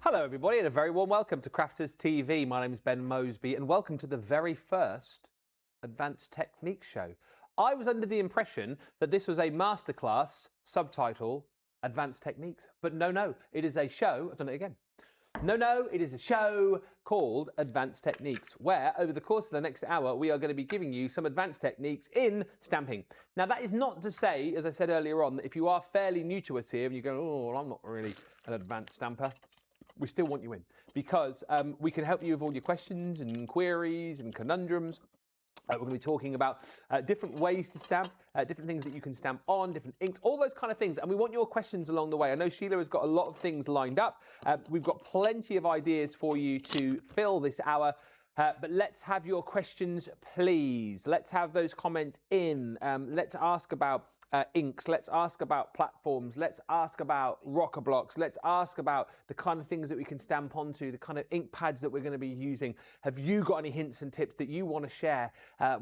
Hello everybody and a very warm welcome to Crafters TV. My name is Ben Mosby and welcome to the very first Advanced Techniques show. I was under the impression that this was a masterclass subtitle Advanced Techniques, but no, it is a show. I've done it again. No, it is a show called Advanced Techniques, where over the course of the next hour, we are going to be giving you some advanced techniques in stamping. Now, that is not to say, as I said earlier on, that if you are fairly new to us here and you go, oh, well, I'm not really an advanced stamper, we still want you in because we can help you with all your questions and queries and conundrums. We're going to be talking about different ways to stamp, different things that you can stamp on, different inks, all those kind of things. And we want your questions along the way. I know Sheila has got a lot of things lined up. We've got plenty of ideas for you to fill this hour. But let's have your questions, please. Let's have those comments in. Let's ask about inks. Let's ask about platforms. Let's ask about rocker blocks. Let's ask about the kind of things that we can stamp onto, the kind of ink pads that we're going to be using. Have you got any hints and tips that you want to share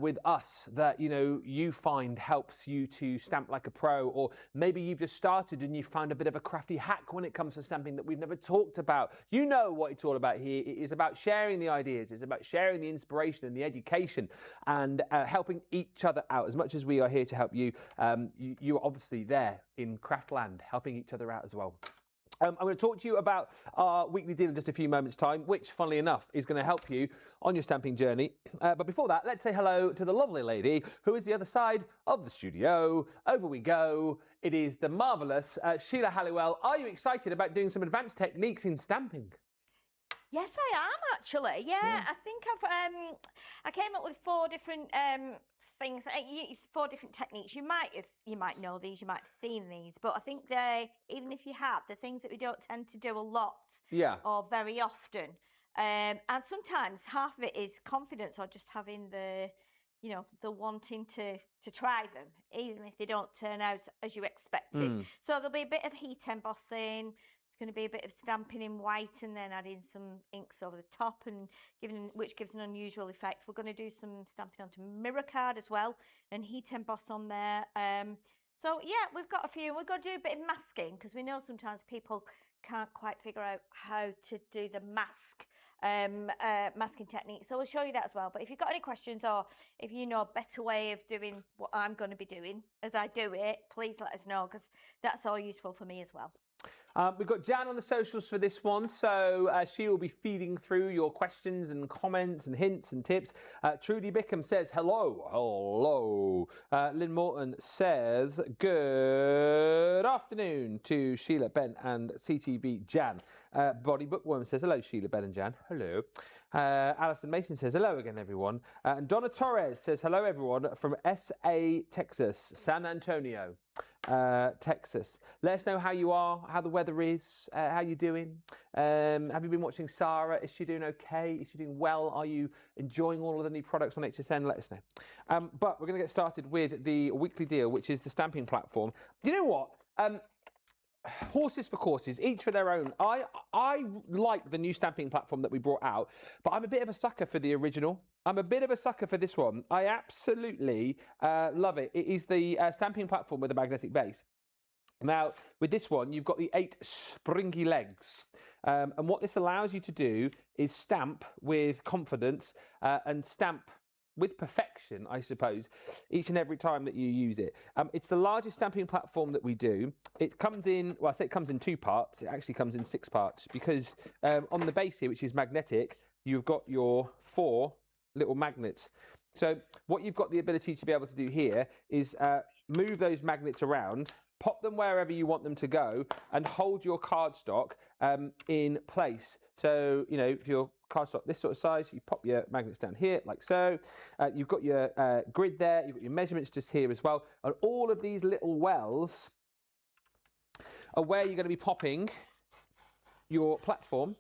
with us that you find helps you to stamp like a pro? Or maybe you've just started and you found a bit of a crafty hack when it comes to stamping that we've never talked about. You know what it's all about here. It is about sharing the ideas. It's about sharing the inspiration and the education and helping each other out as much as we are here to help you. You are obviously there in Craftland, helping each other out as well. I'm going to talk to you about our weekly deal in just a few moments' time, which, funnily enough, is going to help you on your stamping journey. But before that, let's say hello to the lovely lady who is the other side of the studio. Over we go. It is the marvellous Sheila Halliwell. Are you excited about doing some advanced techniques in stamping? Yes, I am actually. Yeah. I think I came up with 4 different things, 4 different techniques. You might know these, you might have seen these, but I think even if you have, the things that we don't tend to do a lot, or very often, and sometimes half of it is confidence or just having the wanting to try them, even if they don't turn out as you expected. So there'll be a bit of heat embossing. Going to be a bit of stamping in white and then adding some inks over the top and which gives an unusual effect. We're going to do some stamping onto mirror card as well and heat emboss on there. So yeah, we've got a few. We've got to do a bit of masking because we know sometimes people can't quite figure out how to do the masking technique. So we'll show you that as well. But if you've got any questions or if you know a better way of doing what I'm going to be doing as I do it, please let us know because that's all useful for me as well. We've got Jan on the socials for this one, so she will be feeding through your questions and comments and hints and tips. Trudy Bickham says, hello. Lynn Morton says, good afternoon to Sheila, Ben and CTV Jan. Body Bookworm says, hello, Sheila, Ben and Jan. Hello. Alison Mason says, hello again, everyone. And Donna Torres says, hello, everyone, from SA, Texas, San Antonio. Texas. Let us know how you are, how the weather is, how you're doing. Have you been watching Sarah? Is she doing okay? Is she doing well? Are you enjoying all of the new products on HSN? Let us know. But we're going to get started with the weekly deal, which is the stamping platform. Do you know what? Horses for courses, each for their own. I like the new stamping platform that we brought out, but I'm a bit of a sucker for the original. I'm a bit of a sucker for this one. I absolutely love it. It is the stamping platform with a magnetic base. Now, with this one, you've got the 8 springy legs. And what this allows you to do is stamp with confidence and stamp with perfection, I suppose, each and every time that you use it. It's the largest stamping platform that we do. It comes in, well, I say it comes in 2 parts. It actually comes in 6 parts because on the base here, which is magnetic, you've got your 4 little magnets. So what you've got the ability to be able to do here is move those magnets around, pop them wherever you want them to go, and hold your cardstock in place. So, if your cardstock this sort of size, you pop your magnets down here like so. You've got your grid there, you've got your measurements just here as well. And all of these little wells are where you're going to be popping your platform.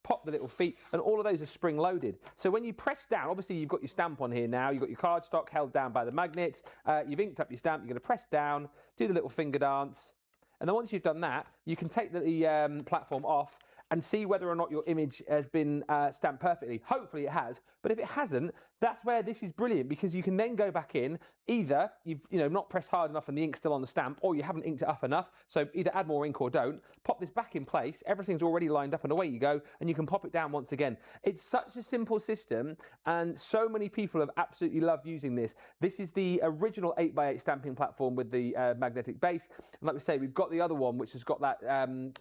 Pop the little feet, and all of those are spring loaded. So when you press down, obviously you've got your stamp on here now, you've got your cardstock held down by the magnets, you've inked up your stamp, you're going to press down, do the little finger dance, and then once you've done that, you can take the platform off and see whether or not your image has been stamped perfectly. Hopefully it has, but if it hasn't, That's where this is brilliant, because you can then go back in, either you've not pressed hard enough and the ink's still on the stamp, or you haven't inked it up enough, so either add more ink or don't, pop this back in place, everything's already lined up and away you go, and you can pop it down once again. It's such a simple system, and so many people have absolutely loved using this. This is the original 8x8 stamping platform with the magnetic base, and like we say, we've got the other one which has got that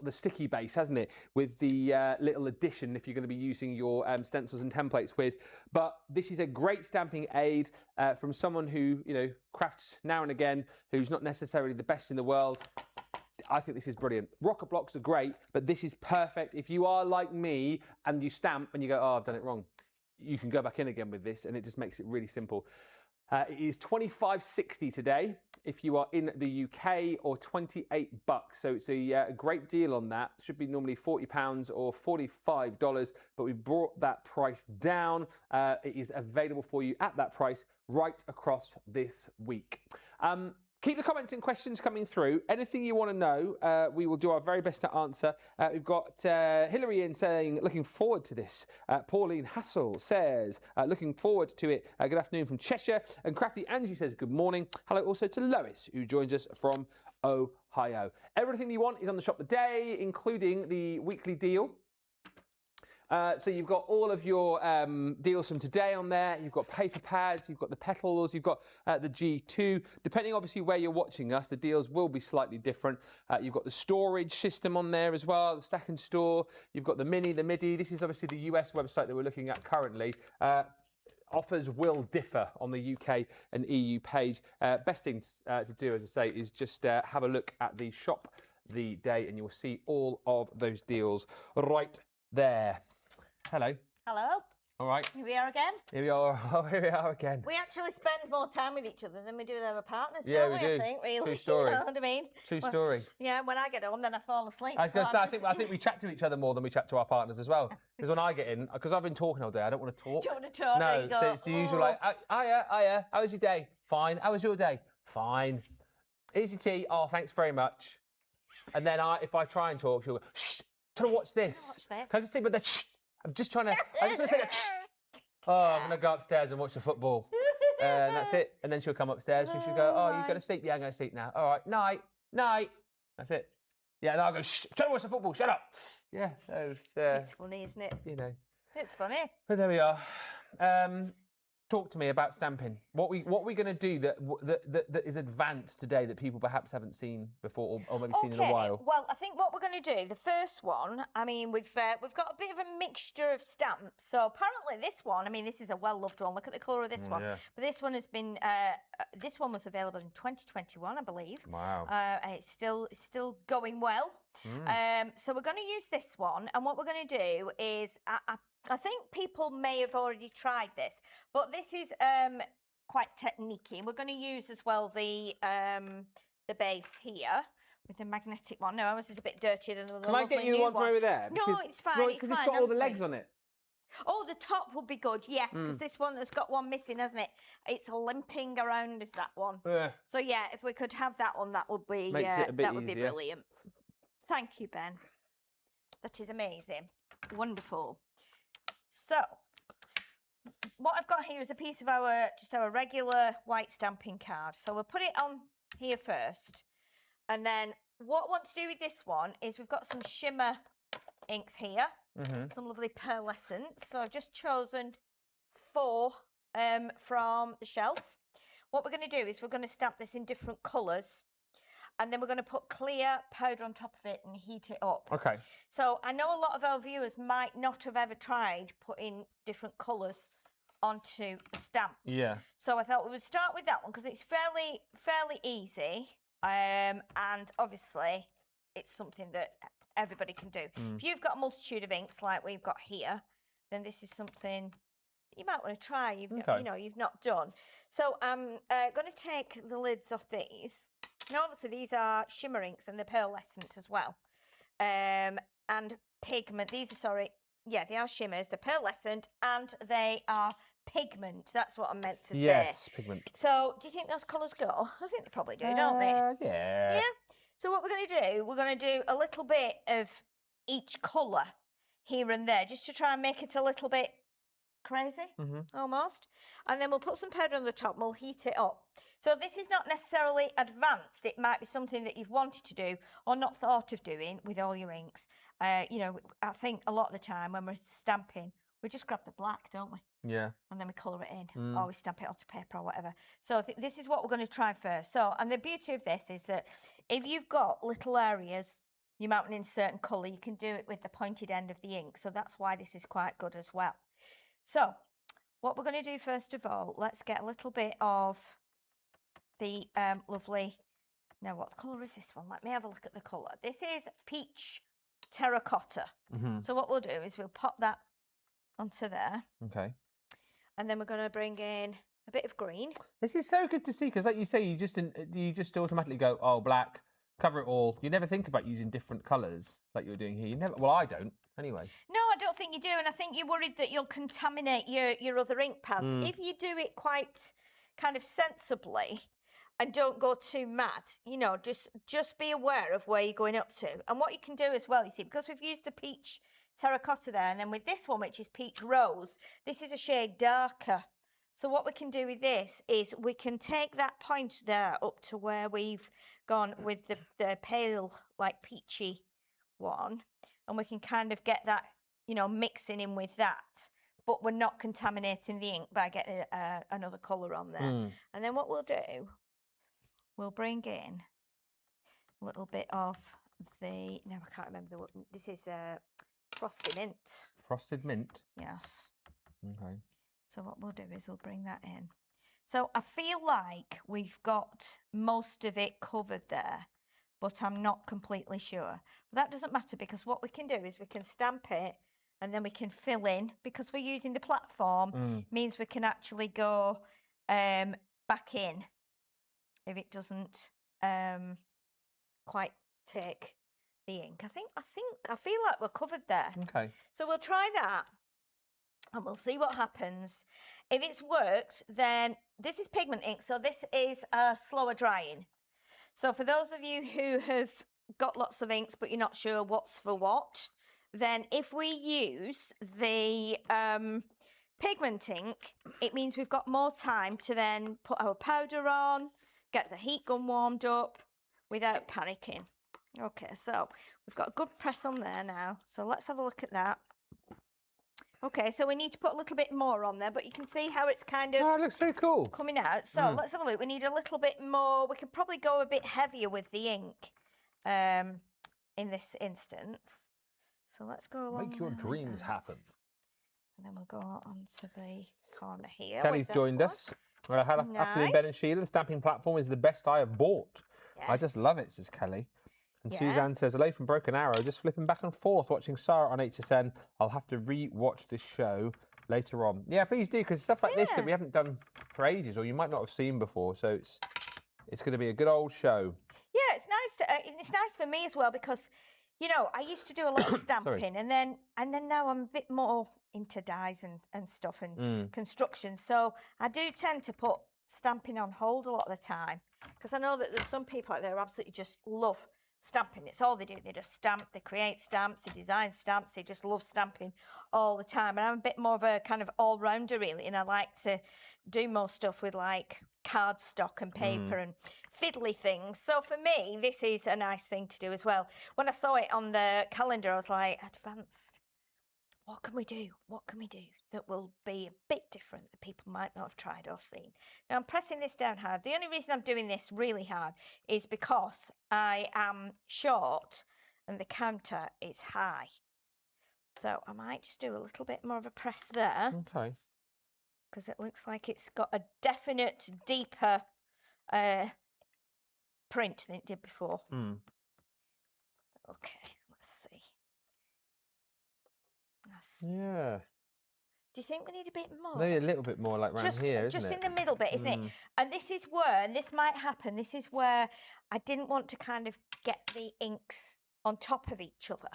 the sticky base, hasn't it, with the little addition if you're going to be using your stencils and templates with. But this is a great stamping aid from someone who crafts now and again, who's not necessarily the best in the world. I think this is brilliant. Rocket blocks are great, but this is perfect. If you are like me and you stamp and you go, oh, I've done it wrong, you can go back in again with this, and it just makes it really simple. It is $25.60 today if you are in the UK, or $28. So it's a great deal on that. Should be normally £40 or $45, but we've brought that price down. It is available for you at that price right across this week. Keep the comments and questions coming through. Anything you want to know, we will do our very best to answer. We've got Hillary in saying, looking forward to this. Pauline Hassel says, looking forward to it. Good afternoon from Cheshire. And Crafty Angie says, good morning. Hello also to Lois, who joins us from Ohio. Everything you want is on the shop today, including the weekly deal. So you've got all of your deals from today on there. You've got paper pads, you've got the petals, you've got the G2. Depending obviously where you're watching us, the deals will be slightly different. You've got the storage system on there as well, the stack and store. You've got the mini, the MIDI. This is obviously the US website that we're looking at currently. Offers will differ on the UK and EU page. Best thing to do, as I say, is just have a look at the shop the day, and you'll see all of those deals right there. Hello. Hello. All right. Here we are again. Here we are. Oh, here we are again. We actually spend more time with each other than we do with our partners, Yeah, don't we do. I think, really. True story. You know what I mean? True story. Yeah, when I get home, then I fall asleep. I was going to so say, I think we chat to each other more than we chat to our partners as well. Because when I get in, because I've been talking all day, I don't want to talk. Do you want to talk? No, so it's the usual like, hiya, how was your day? Fine. How was your day? Fine. Here's your tea. Oh, thanks very much. And then if I try and talk, she'll go, shh, try to watch this. Can I just think about that? Shh. I'm just want to say that. Shh. Oh, I'm going to go upstairs and watch the football. And that's it. And then she'll come upstairs and she'll go, oh, you going to sleep? Yeah, I'm going to sleep now. All right, night. That's it. Yeah, then I'll go, shh, try to watch the football, shut up. Yeah, so it's funny, isn't it? It's funny. But there we are. Talk to me about stamping. What we going to do that is advanced today that people perhaps haven't seen before, or maybe seen in a while? Well, I think what we're going to do, the first one, I mean, we've got a bit of a mixture of stamps. So apparently this one, I mean, this is a well-loved one. Look at the colour of this one. Yeah. But this one has been, this one was available in 2021, I believe. Wow. It's still going well. So we're going to use this one, and what we're going to do is, I think people may have already tried this, but this is quite techniquey. We're going to use as well the base here with the magnetic one. No, ours is a bit dirtier than the Can I get you the one from over there? No, it's fine. Because it's got all the legs on it. Oh, the top would be good, yes, because this one has got one missing, hasn't it? It's limping around, is that one? Yeah. So yeah, if we could have that one, that would be that would be brilliant. Thank you, Ben. That is amazing. Wonderful. So, what I've got here is a piece of our regular white stamping card. So we'll put it on here first. And then what I want to do with this one is we've got some shimmer inks here. Some lovely pearlescent. So I've just chosen 4 from the shelf. What we're going to do is we're going to stamp this in different colours. And then we're going to put clear powder on top of it and heat it up. Okay. So I know a lot of our viewers might not have ever tried putting different colours onto a stamp. Yeah. So I thought we would start with that one because it's fairly easy. And obviously it's something that everybody can do. If you've got a multitude of inks like we've got here, then this is something you might want to try. You've not done. So I'm going to take the lids off these. Now, obviously, these are shimmer inks and they're pearlescent as well. And pigment. These are, they are shimmers. They're pearlescent and they are pigment. That's what I meant to say. Yes, pigment. So, do you think those colours go? I think they probably do, don't they? Yeah. Yeah. So, what we're going to do, we're going to do a little bit of each colour here and there, just to try and make it a little bit crazy, almost. And then we'll put some powder on the top and we'll heat it up. So this is not necessarily advanced. It might be something that you've wanted to do or not thought of doing with all your inks. You know, I think a lot of the time when we're stamping, we just grab the black, don't we? Yeah. And then we colour it in, or we stamp it onto paper or whatever. So this is what we're going to try first. So, and the beauty of this is that if you've got little areas you might want in a certain colour, you can do it with the pointed end of the ink. So that's why this is quite good as well. So what we're going to do first of all, let's get a little bit of the lovely, now what colour is this one? Let me have a look at the colour. This is peach terracotta. So what we'll do is we'll pop that onto there. Okay. And then we're going to bring in a bit of green. This is so good to see because, like you say, you just automatically go, oh, black, cover it all. You never think about using different colours like you're doing here. You never. Well, I don't. Anyway. No, I don't think you do, and I think you're worried that you'll contaminate your other ink pads. If you do it quite kind of sensibly and don't go too mad, you know, just be aware of where you're going up to. And what you can do as well, you see, because we've used the peach terracotta there, and then with this one, which is peach rose, this is a shade darker. So what we can do with this is we can take that point there up to where we've gone with the pale, like peachy one, and we can kind of get that, you know, mixing in with that, but we're not contaminating the ink by getting another colour on there. And then what we'll do, we'll bring in a little bit of the, no, I can't remember the word, this is frosted mint. Frosted mint? Yes. Okay. So what we'll do is we'll bring that in. So I feel like we've got most of it covered there, but I'm not completely sure. But that doesn't matter because what we can do is we can stamp it and then we can fill in. Because we're using the platform, means we can actually go back in if it doesn't quite take the ink. I feel like we're covered there. Okay. So we'll try that and we'll see what happens. If it's worked, then this is pigment ink, so this is slower drying. So for those of you who have got lots of inks but you're not sure what's for what, then if we use the pigment ink, it means we've got more time to then put our powder on, get the heat gun warmed up without panicking. Okay, so we've got a good press on there now. So let's have a look at that. Okay, so we need to put a little bit more on there, but you can see how it's kind of... Oh, it looks so cool. ...coming out. So let's have a look. We need a little bit more. We could probably go a bit heavier with the ink in this instance. So let's go along. Make your dreams happen. And then we'll go on to the corner here. Kelly's joined us. Afternoon, Ben and Sheila. The stamping platform is the best I have bought. Yes. I just love it, says Kelly. And Suzanne says, hello from Broken Arrow, just flipping back and forth, watching Sarah on HSN. I'll have to re-watch this show later on. Yeah, please do, because stuff like this that we haven't done for ages, or you might not have seen before, so it's going to be a good old show. Yeah, it's nice. It's nice for me as well, because, you know, I used to do a lot of stamping, and then now I'm a bit more into dyes and stuff and construction. So I do tend to put stamping on hold a lot of the time, because I know that there's some people out there who absolutely just love stamping. It's all they do. They just stamp, they create stamps, they design stamps, they just love stamping all the time. And I'm a bit more of a kind of all-rounder really, and I like to do more stuff with like cardstock and paper and fiddly things. So for me, this is a nice thing to do as well. When I saw it on the calendar, I was like, advanced. What can we do? What can we do that will be a bit different that people might not have tried or seen? Now, I'm pressing this down hard. The only reason I'm doing this really hard is because I am short and the counter is high. So I might just do a little bit more of a press there. Okay. Because it looks like it's got a definite deeper print than it did before. Okay, let's see. Yeah. Do you think we need a bit more? Maybe a little bit more, like around here, isn't just it? in the middle bit, isn't it? And this is where, and this might happen, this is where I didn't want to kind of get the inks on top of each other.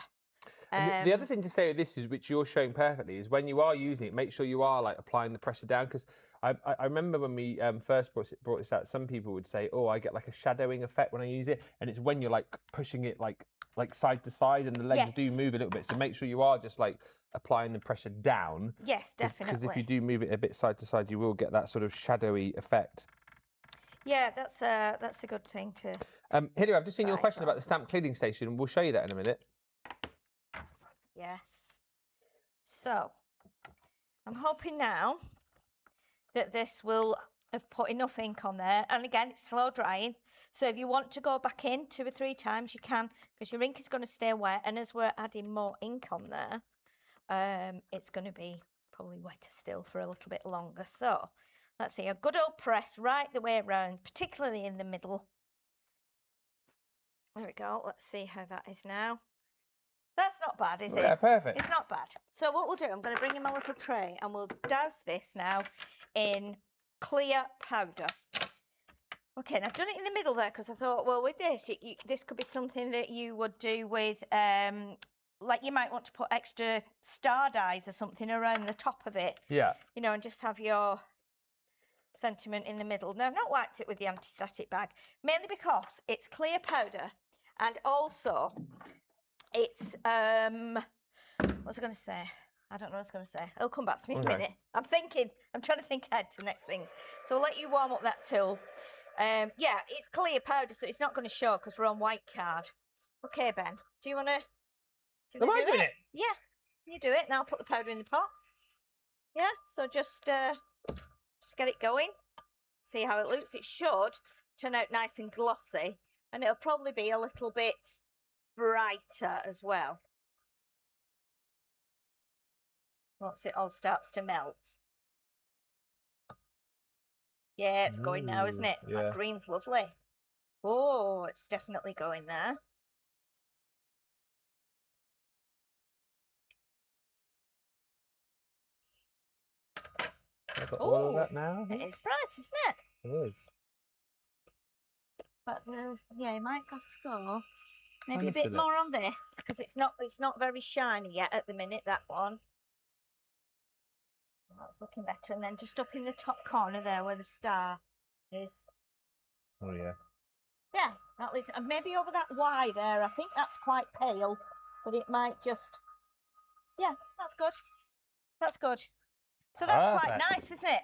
And the other thing to say with this is, which you're showing perfectly, is when you are using it, make sure you are like applying the pressure down, because I remember when we first brought this out, some people would say, oh, I get like a shadowing effect when I use it. And it's when you're like pushing it like side to side and the legs do move a little bit. So make sure you are just like applying the pressure down. Yes, definitely. Because if you do move it a bit side to side, you will get that sort of shadowy effect. Yeah, that's a good thing to. Hilary, I've just seen your question about the stamp cleaning station. We'll show you that in a minute. Yes. So, I'm hoping now that this will have put enough ink on there. And again, it's slow drying. So if you want to go back in 2 or 3 times, you can, because your ink is going to stay wet. And as we're adding more ink on there, it's going to be probably wetter still for a little bit longer. So, let's see, a good old press right the way around, particularly in the middle. There we go. Let's see how that is now. That's not bad, is it? Yeah, perfect. It's not bad. So what we'll do, I'm going to bring in my little tray and we'll douse this now in clear powder. Okay, and I've done it in the middle there because I thought, well, with this, this could be something that you would do with, like you might want to put extra star dyes or something around the top of it. Yeah. You know, and just have your sentiment in the middle. Now, I've not wiped it with the anti-static bag, mainly because it's clear powder and also it's, what was I going to say? I don't know what I was going to say. It'll come back to me in a minute. I'm trying to think ahead to the next things. So I'll let you warm up that tool. Yeah, it's clear powder, so it's not going to show because we're on white card. Okay, Ben, do you want to Am I doing it? Yeah, you do it. Now I'll put the powder in the pot. Yeah, so just get it going. See how it looks. It should turn out nice and glossy, and it'll probably be a little bit brighter as well once it all starts to melt. Yeah, it's going now, isn't it? Yeah. That green's lovely. Oh, it's definitely going there. I've got all of that now. It is bright, isn't it? It is. But yeah, you might have to go maybe a bit more on this because it's not very shiny yet at the minute, that one. That's looking better. And then just up in the top corner there where the star is. Oh yeah. Yeah, that leaves, and maybe over that Y there. I think that's quite pale, but it might just. Yeah, that's good. That's good. So that's quite nice, isn't it?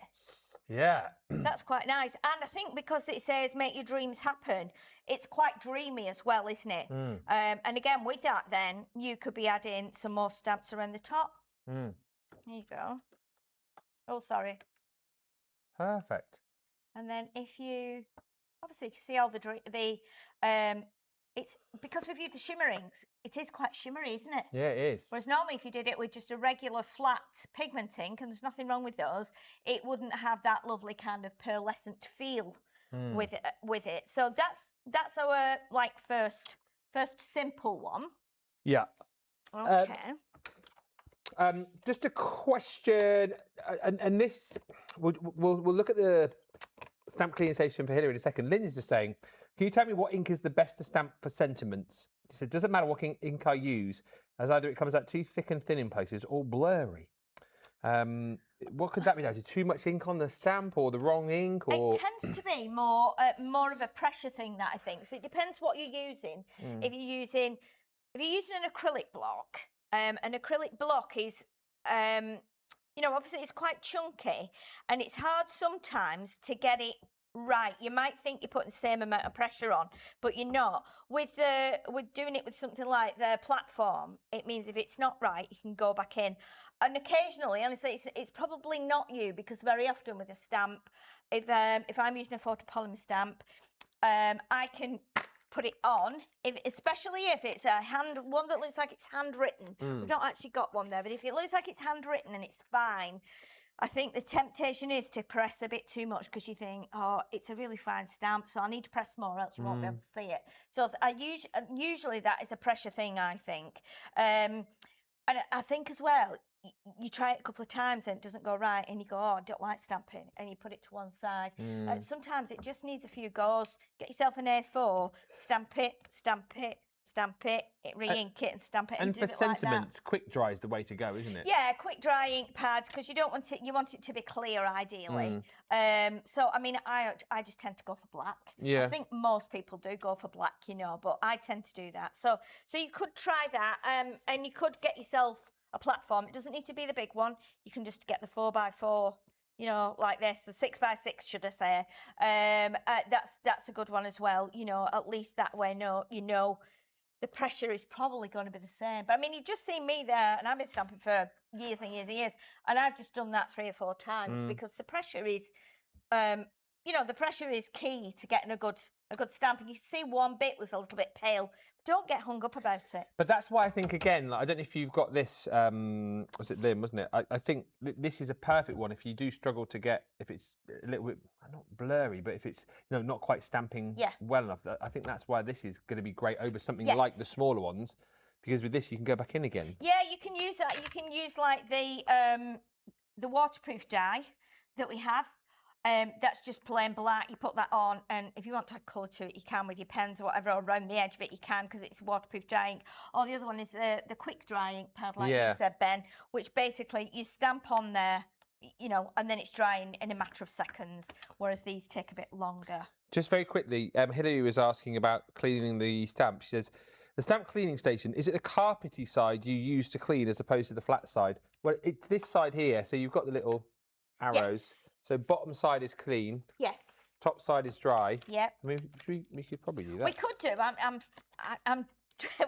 Yeah. That's quite nice. And I think because it says make your dreams happen, it's quite dreamy as well, isn't it? And again, with that then, you could be adding some more stamps around the top. There you go. Oh, sorry. Perfect. And then if you, obviously, you can see all it's because we've used the shimmer inks, it is quite shimmery, isn't it? Yeah, it is. Whereas normally if you did it with just a regular flat pigment ink, and there's nothing wrong with those, it wouldn't have that lovely kind of pearlescent feel with it. So that's our like first simple one. Yeah. Okay. Just a question, and this we'll look at the stamp cleaning station for Hilary in a second. Lynn is just saying, can you tell me what ink is the best to stamp for sentiments? She said, doesn't matter what ink I use, as either it comes out too thick and thin in places or blurry. What could that be down to? Too much ink on the stamp or the wrong ink? Or... It tends to be more of a pressure thing, that I think. So it depends what you're using. If you're using an acrylic block, an acrylic block is, obviously it's quite chunky and it's hard sometimes to get it right. You might think you're putting the same amount of pressure on, but you're not. With doing it with something like the platform, it means if it's not right, you can go back in. And occasionally, honestly, it's probably not you, because very often with a stamp, if I'm using a photopolymer stamp, I can put it on, especially if it's one that looks like it's handwritten. We've not actually got one there, but if it looks like it's handwritten and it's fine, I think the temptation is to press a bit too much because you think, oh, it's a really fine stamp, so I need to press more, else you won't be able to see it. So usually that is a pressure thing, I think. And I think as well, you try it a couple of times and it doesn't go right, and you go, oh, I don't like stamping, and you put it to one side. Sometimes it just needs a few goes. Get yourself an A4, stamp it, stamp it, re-ink it and stamp it and And do for it like that. sentiments, quick dry is the way to go, isn't it? Yeah, quick dry ink pads, because you don't want it. You want it to be clear, ideally. So I mean, I just tend to go for black. Yeah. I think most people do go for black, but I tend to do that. So you could try that, and you could get yourself a platform. It doesn't need to be the big one. You can just get the 4x4. Like this, the 6x6, should I say? That's a good one as well. At least that way, the pressure is probably going to be the same. But I mean, you've just seen me there, and I've been stamping for years and years and years, and I've just done that 3 or 4 times because the pressure is, the pressure is key to getting a good stamp. And you can see one bit was a little bit pale. Don't get hung up about it. But that's why I think, again, I don't know if you've got this, was it Lynn, wasn't it? I think this is a perfect one if you do struggle to get, if it's a little bit, not blurry, but if it's, not quite stamping well enough. I think that's why this is going to be great over something like the smaller ones, because with this you can go back in again. Yeah, you can use that. You can use like the waterproof die that we have. That's just plain black. You put that on, and if you want to add colour to it, you can with your pens or whatever, or around the edge of it, you can, because it's waterproof dry ink. Or the other one is the quick dry ink pad, like you said, Ben, which basically you stamp on there, and then it's drying in a matter of seconds, whereas these take a bit longer. Just very quickly, Hillary was asking about cleaning the stamp. She says, the stamp cleaning station, is it the carpety side you use to clean as opposed to the flat side? Well, it's this side here, so you've got the little arrows. Yes. So bottom side is clean. Yes. Top side is dry. Yep. I mean, we could probably do that. We could do. I'm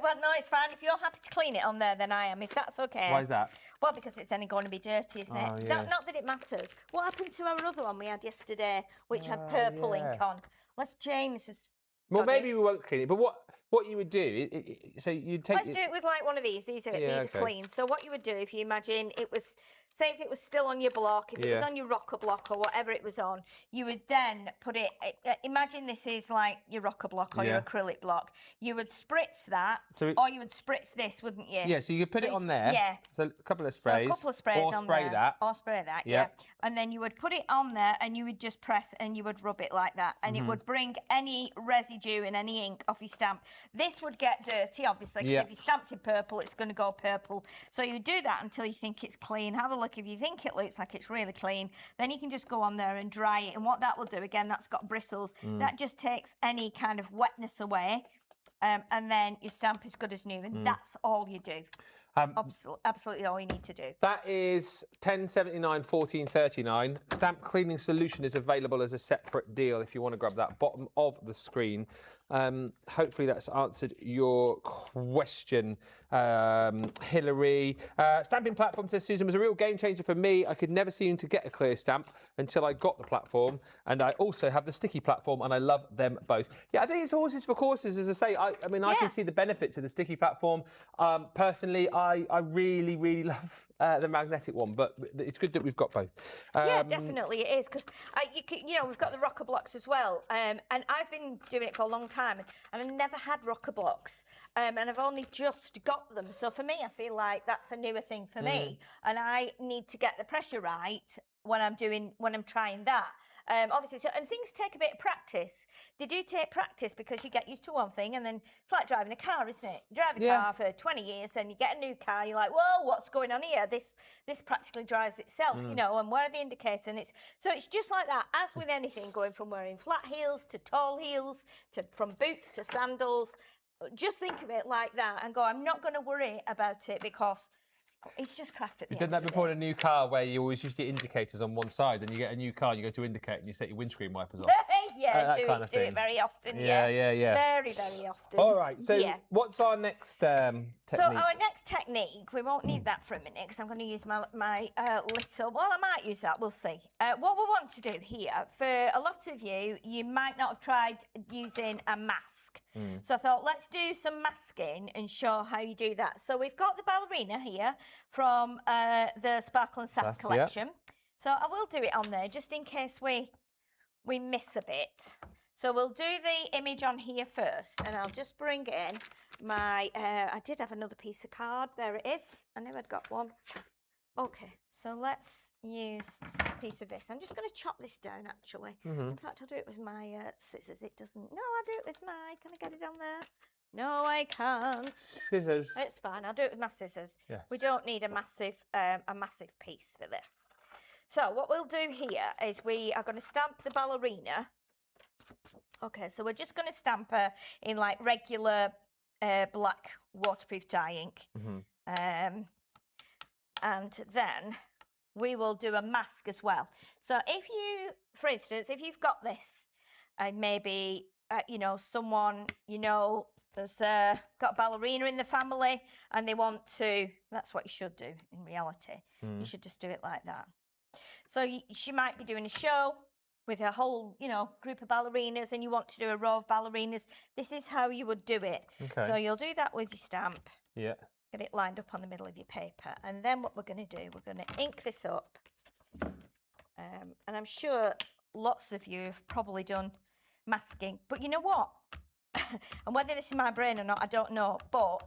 well, no, it's fine. If you're happy to clean it on there, then I am. If that's okay. Why is that? Well, because it's then going to be dirty, isn't it? Yeah. Not that it matters. What happened to our other one we had yesterday, which had purple ink on? James has. Well, maybe we won't clean it, but what you would do, so you'd take. Let's do it with like one of these. These are clean. So what you would do, if you imagine it was, say if it was still on your block, if it was on your rocker block or whatever it was on, you would then put it, imagine this is like your rocker block or your acrylic block. You would spritz that, or you would spritz this, wouldn't you? Yeah, so you could put it on there. Yeah. So a couple of sprays. So a couple of sprays or on spray there. that. Or spray that, yeah. And then you would put it on there and you would just press and you would rub it like that. And it would bring any residue and any ink off your stamp. This would get dirty, obviously, because if you stamped in purple, it's going to go purple. So you do that until you think it's clean. Have a look. If you think it looks like it's really clean, then you can just go on there and dry it. And what that will do, again, that's got bristles. That just takes any kind of wetness away. And then your stamp is good as new. And that's all you do. Absolutely all you need to do. That is £10.79, £14.39. Stamp cleaning solution is available as a separate deal if you want to grab that bottom of the screen. Hopefully that's answered your question, Hillary. Stamping platform, says Susan, was a real game changer for me. I could never seem to get a clear stamp until I got the platform, and I also have the sticky platform, and I love them both. Yeah, I think it's horses for courses, as I say. I mean, I can see the benefits of the sticky platform. Personally, I really, really love the magnetic one, but it's good that we've got both. Yeah, definitely it is, because we've got the rocker blocks as well, and I've been doing it for a long time, and I've never had rocker blocks, and I've only just got them. So for me, I feel like that's a newer thing for me, and I need to get the pressure right when I'm trying that. Obviously, and things take a bit of practice. They do take practice, because you get used to one thing, and then it's like driving a car, isn't it? You drive a car for 20 years, then you get a new car, you're like, whoa, what's going on here? This practically drives itself, and where are the indicators? And it's just like that, as with anything, going from wearing flat heels to tall heels, from boots to sandals. Just think of it like that and go, I'm not going to worry about it, because it's just craft at the You've done that before in a new car, where you always use your indicators on one side, and you get a new car and you go to indicate and you set your windscreen wipers off. Yeah, do it very often. Yeah. Very, very often. All right, so what's our next technique? So our next technique, we won't need that for a minute, because I'm going to use my little, well, I might use that, we'll see. What we want to do here, for a lot of you, you might not have tried using a mask. So I thought, let's do some masking and show how you do that. So we've got the ballerina here from the Sparkle and Sass collection. So I will do it on there, just in case we miss a bit. So we'll do the image on here first, and I'll just bring in my, I did have another piece of card. There it is. I knew I'd got one. Okay, so let's use a piece of this. I'm just going to chop this down, actually. In fact, I'll do it with my scissors. It doesn't, no, I'll do it with my, can I get it on there? No, I can't. Scissors. It's fine. I'll do it with my scissors. Yes. We don't need a massive piece for this. So what we'll do here is we are going to stamp the ballerina. Okay, so we're just going to stamp her in like regular black waterproof dye ink. And then we will do a mask as well. So if you, for instance, if you've got this and maybe, you know, someone, you know, has got a ballerina in the family and they want to, that's what you should do in reality. You should just do it like that. So she might be doing a show with a whole, you know, group of ballerinas and you want to do a row of ballerinas. This is how you would do it. Okay. So you'll do that with your stamp. Yeah. Get it lined up on the middle of your paper. And then what we're going to do, we're going to ink this up. And I'm sure lots of you have probably done masking. But you know what? And whether this is my brain or not, I don't know. But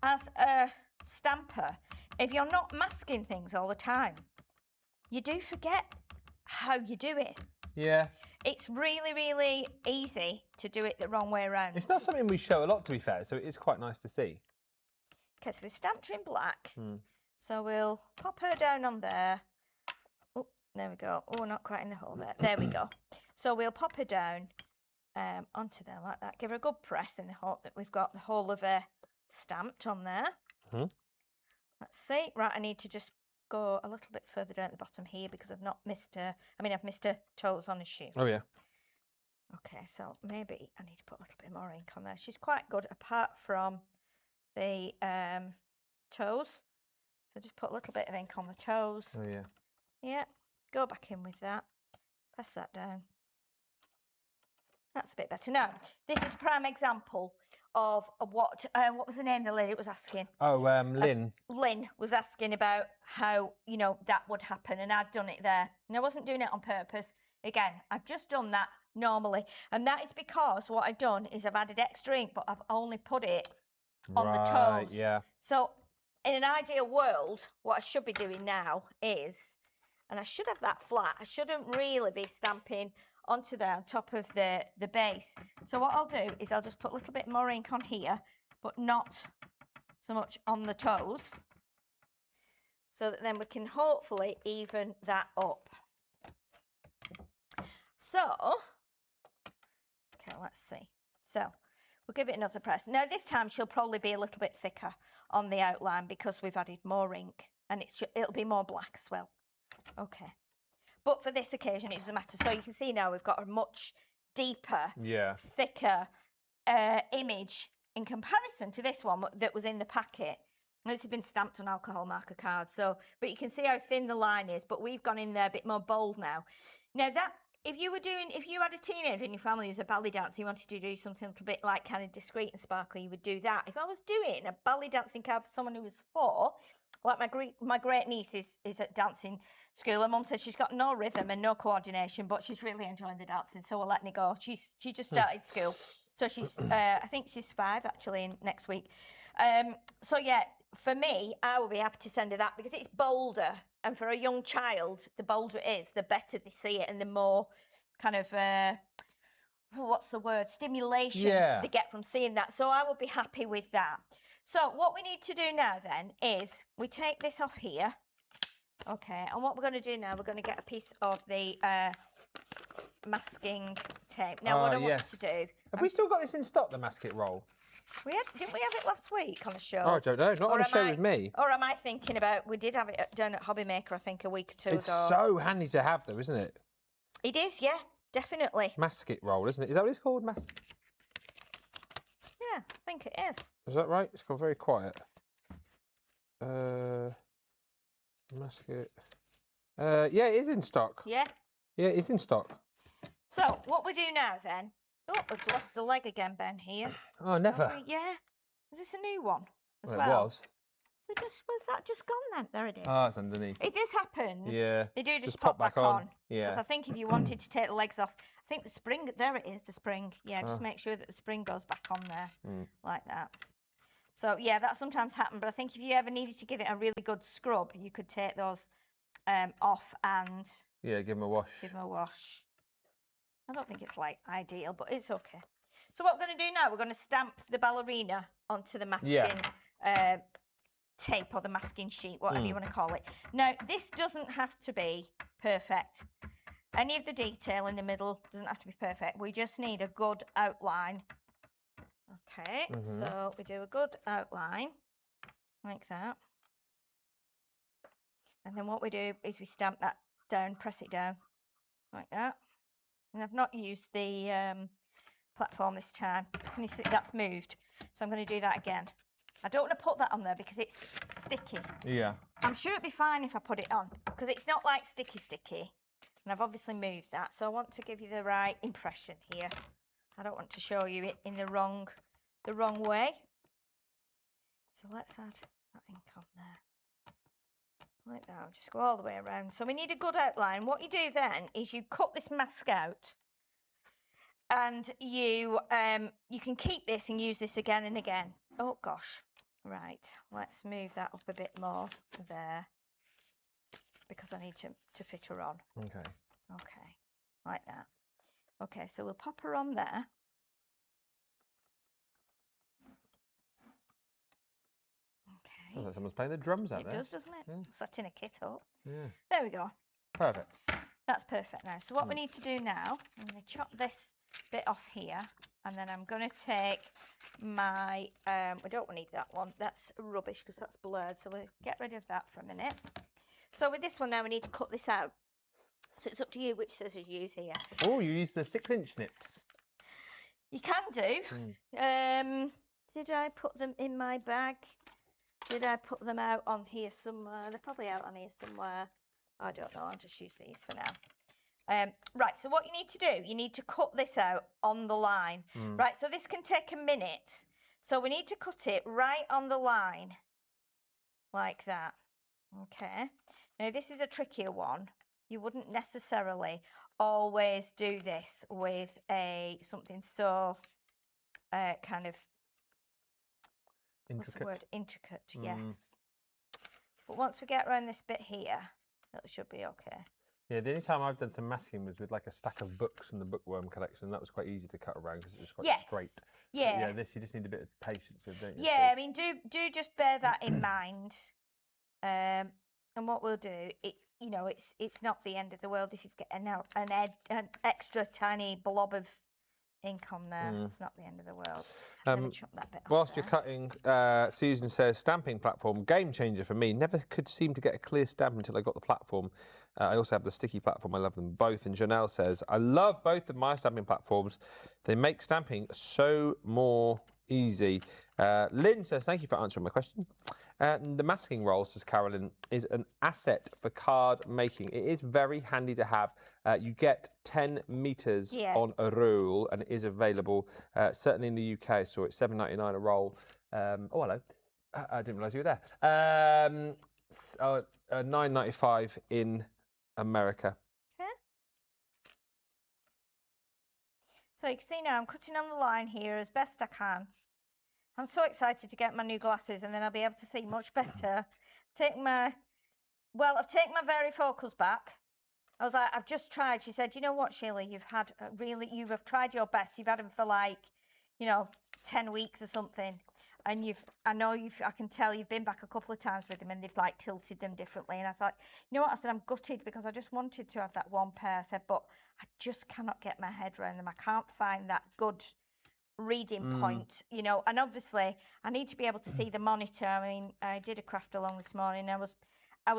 as a stamper, if you're not masking things all the time, you do forget how you do it. Yeah. It's really, really easy to do it the wrong way around. It's not something we show a lot, to be fair, so it is quite nice to see. Okay, so we've stamped her in black. So we'll pop her down on there. Oh, there we go. Oh, not quite in the hole there. There we go. So we'll pop her down onto there like that. Give her a good press in the hope that we've got the whole of her stamped on there. Let's see. Right, I need to just go a little bit further down at the bottom here because I've not missed her. I mean, I've missed her toes on her shoe. Oh, yeah. Okay, so maybe I need to put a little bit more ink on there. She's quite good apart from the toes. So just put a little bit of ink on the toes. Oh, yeah. Yeah, go back in with that. Press that down. That's a bit better. Now, this is a prime example of what was the name the lady was asking? Oh, Lynn. Lynn was asking about how, you know, that would happen, and I'd done it there. And I wasn't doing it on purpose. Again, I've just done that normally. And that is because what I've done is I've added extra ink, but I've only put it on the toes. Yeah. So in an ideal world, what I should be doing now is, and I should have that flat, I shouldn't really be stamping onto there on top of the base. So what I'll do is I'll just put a little bit more ink on here, but not so much on the toes, so that then we can hopefully even that up. So, okay, let's see. So we'll give it another press. Now this time she'll probably be a little bit thicker on the outline because we've added more ink, and it'll be more black as well. Okay. But for this occasion, it doesn't matter. So you can see now we've got a much deeper, thicker image in comparison to this one that was in the packet. And this has been stamped on alcohol marker cards. So, but you can see how thin the line is. But we've gone in there a bit more bold now. Now that if you had a teenager in your family who was a ballet dancer, you wanted to do something a little bit like kind of discreet and sparkly, you would do that. If I was doing a ballet dancing card for someone who was 4. Like my great niece is at dancing school. Her mum said she's got no rhythm and no coordination, but she's really enjoying the dancing, so we're letting her go. She just started school, so she's I think she's 5 actually next week. So yeah, for me, I would be happy to send her that because it's bolder, and for a young child, the bolder it is, the better they see it, and the more kind of what's the word, stimulation they get from seeing that. So I would be happy with that. So what we need to do now then is we take this off here. Okay, and what we're going to do now, we're going to get a piece of the masking tape. Now what I want to do... Have we still got this in stock, the masking roll? Didn't we have it last week on the show? Oh, I don't know, not on the show with me. Or am I thinking about, we did have it down at Hobby Maker, I think, a week or 2 ago. It's so handy to have though, isn't it? It is, yeah, definitely. Masking roll, isn't it? Is that what it's called? Yeah, I think it is. Is that right? It's gone very quiet. Masket. Yeah, it is in stock. Yeah? Yeah, it's in stock. So, what we do now then... Oh, we've lost a leg again, Ben, here. Oh, never. Yeah. Is this a new one as well? It was. Was that just gone then? There it is. Oh, it's underneath. If this happens, they do just pop back on. Yeah. Because I think if you wanted to take the legs off, I think the spring, there it is, the spring. Yeah, just make sure that the spring goes back on there, like that. So, yeah, that sometimes happens, but I think if you ever needed to give it a really good scrub, you could take those off and... Yeah, give them a wash. Give them a wash. I don't think it's, like, ideal, but it's okay. So what we're going to do now, we're going to stamp the ballerina onto the masking tape or the masking sheet, whatever you want to call it. Now, this doesn't have to be perfect. Any of the detail in the middle doesn't have to be perfect. We just need a good outline. Okay, so we do a good outline like that. And then what we do is we stamp that down, press it down like that. And I've not used the platform this time. Can you see that's moved? So I'm going to do that again. I don't want to put that on there because it's sticky. Yeah. I'm sure it'd be fine if I put it on because it's not like sticky. And I've obviously moved that. So I want to give you the right impression here. I don't want to show you it in the wrong way. So let's add that ink on there. Like that, I'll just go all the way around. So we need a good outline. What you do then is you cut this mask out and you can keep this and use this again and again. Oh gosh. Right, let's move that up a bit more there because I need to fit her on. Okay. Okay, like that. Okay, so we'll pop her on there. Sounds like someone's playing the drums out there. It does, doesn't it? Yeah. Setting a kit up. Yeah. There we go. Perfect. That's perfect now. So what we need to do now, I'm going to chop this bit off here, and then I'm going to take my, we don't need that one. That's rubbish because that's blurred. So we'll get rid of that for a minute. So with this one now, we need to cut this out. So it's up to you which scissors you use here. Oh, you use the 6-inch nips. You can do. Did I put them in my bag? Did I put them out on here somewhere? They're probably out on here somewhere. I don't know. I'll just use these for now. Right, so what you need to do, you need to cut this out on the line. Right, so this can take a minute. So we need to cut it right on the line, like that. Okay. Now, this is a trickier one. You wouldn't necessarily always do this with something so kind of Intricate. What's the word? Intricate, yes. But once we get around this bit here, that should be okay. Yeah, the only time I've done some masking was with like a stack of books from the bookworm collection. That was quite easy to cut around because it was quite straight. Yeah. But yeah, this you just need a bit of patience with, don't you? Yeah, I mean, do just bear that in mind. And what we'll do, it's not the end of the world if you've got an extra tiny blob of ink on there. It's not the end of the world. Chop that bit off whilst there. you're cutting, Susan says, stamping platform, game changer for me. Never could seem to get a clear stamp until I got the platform. I also have the sticky platform. I love them both. And Janelle says, I love both of my stamping platforms. They make stamping so more easy. Lynn says, thank you for answering my question. The masking roll, says Carolyn, is an asset for card making. It is very handy to have. You get 10 meters on a roll, and it is available certainly in the UK. I saw it $7.99 a roll. Oh, hello. I didn't realise you were there. $9.95 in America. Okay. So you can see now I'm cutting on the line here as best I can. I'm so excited to get my new glasses and then I'll be able to see much better. I've taken my varifocals back. I was like, I've just tried. She said, you know what, Sheila, you have tried your best. You've had them for like, 10 weeks or something. And I can tell you've been back a couple of times with them and they've like tilted them differently. And I was like, you know what? I said, I'm gutted because I just wanted to have that one pair. I said, but I just cannot get my head around them. I can't find that good reading point, and obviously I need to be able to see the monitor. I mean, I did a craft along this morning. I was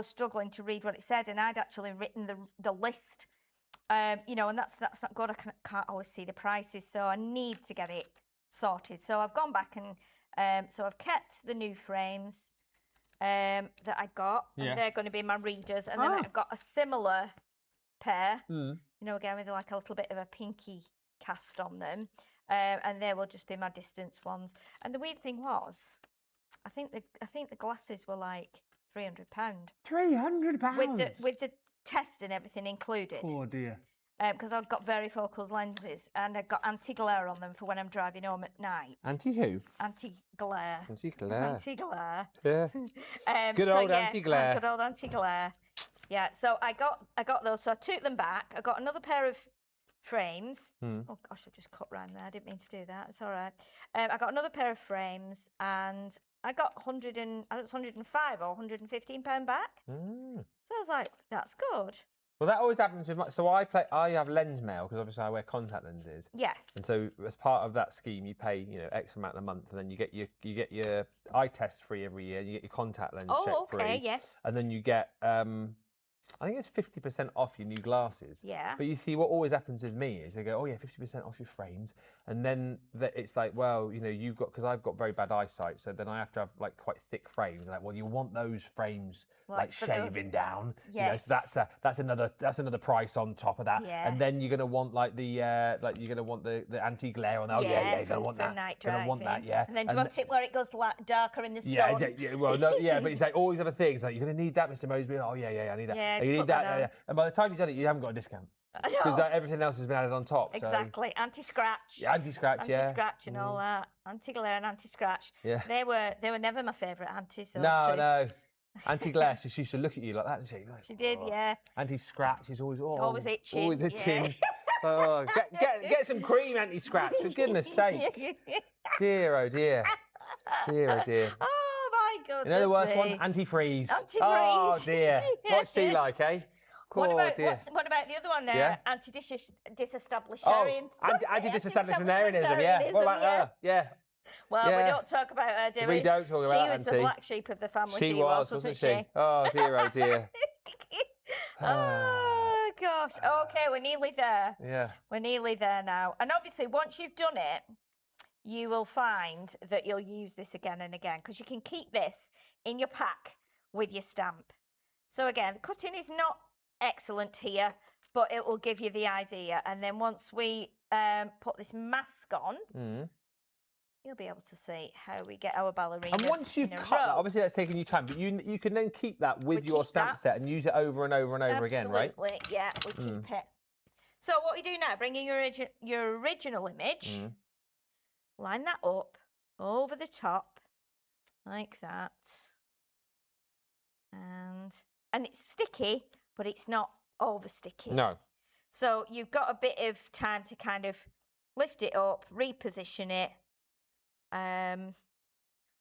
struggling to read what it said, and I'd actually written the list, and that's not good. I can't always see the prices, so I need to get it sorted. So I've gone back and so I've kept the new frames that I got, and they're going to be my readers, and then I've got a similar pair, again with like a little bit of a pinky cast on them. And they will just be my distance ones. And the weird thing was, I think the glasses were like £300. £300 with the test and everything included. Oh dear. Because I've got varifocals lenses and I've got anti-glare on them for when I'm driving home at night. Anti who? Anti-glare. Anti-glare. Anti-glare. Yeah. Good old anti-glare. Good old anti-glare. Yeah. So I got those. So I took them back. I got another pair of frames. Oh gosh, I've just cut round there. I didn't mean to do that. It's all right. I got another pair of frames, and I got 105 or 115 pound back. So I was like, that's good. Well, that always happens with my. So I have lens mail because obviously I wear contact lenses. Yes. And so as part of that scheme, you pay X amount a month, and then you get your eye test free every year. You get your contact lens check free. Oh, okay, yes. And then you get I think it's 50% off your new glasses. Yeah. But you see, what always happens with me is they go, oh yeah, 50% off your frames, and then it's like, well, you've got, because I've got very bad eyesight, so then I have to have like quite thick frames. Like, well, you want those frames like shaving down. Yes. So that's another price on top of that. Yeah. And then you're gonna want the anti-glare on that. Oh yeah, you're gonna want that. Gonna want that, yeah. And then do you want it where it goes darker in the sun? Yeah. Well, no, yeah, but it's like all these other things. Like, you're gonna need that, Mr. Moseby. Oh yeah, I need that. Yeah, you need that. And by the time you've done it, you haven't got a discount. Because everything else has been added on top. Exactly. So. Anti-scratch. Yeah, anti-scratch, yeah. Anti-scratch and all that. Anti-glare and anti-scratch. Yeah. They were never my favourite antis, those two. No. Anti-glare, she used to look at you like that, didn't she? She did, yeah. Anti-scratch is always always itching. Always itching. Yeah. Oh, get some cream anti-scratch, for goodness sake. Dear, oh dear. Dear, oh dear. Oh my goodness. You know the worst one? Anti-freeze. Anti-freeze. Oh dear. What's she like, eh? What about the other one there? Yeah? Anti-disestablisharian. Anti-disestablishmentarianism, yeah. What about her? Yeah. Well, we don't talk about her, do we? We don't talk about She was the black sheep of the family. She was, wasn't she? Oh dear, oh dear. Oh gosh. Okay, we're nearly there. Yeah. We're nearly there now. And obviously, once you've done it, you will find that you'll use this again and again, because you can keep this in your pack with your stamp. So again, cutting is not excellent here, but it will give you the idea. And then once we put this mask on, you'll be able to see how we get our ballerinas. And once you've cut that, obviously that's taking you time, but you can then keep that with your stamp set and use it over and over and over again, right? Absolutely, yeah, we keep it. So what we do now, bring in your original image, line that up over the top like that, and it's sticky, but it's not over sticky. No. So you've got a bit of time to kind of lift it up, reposition it,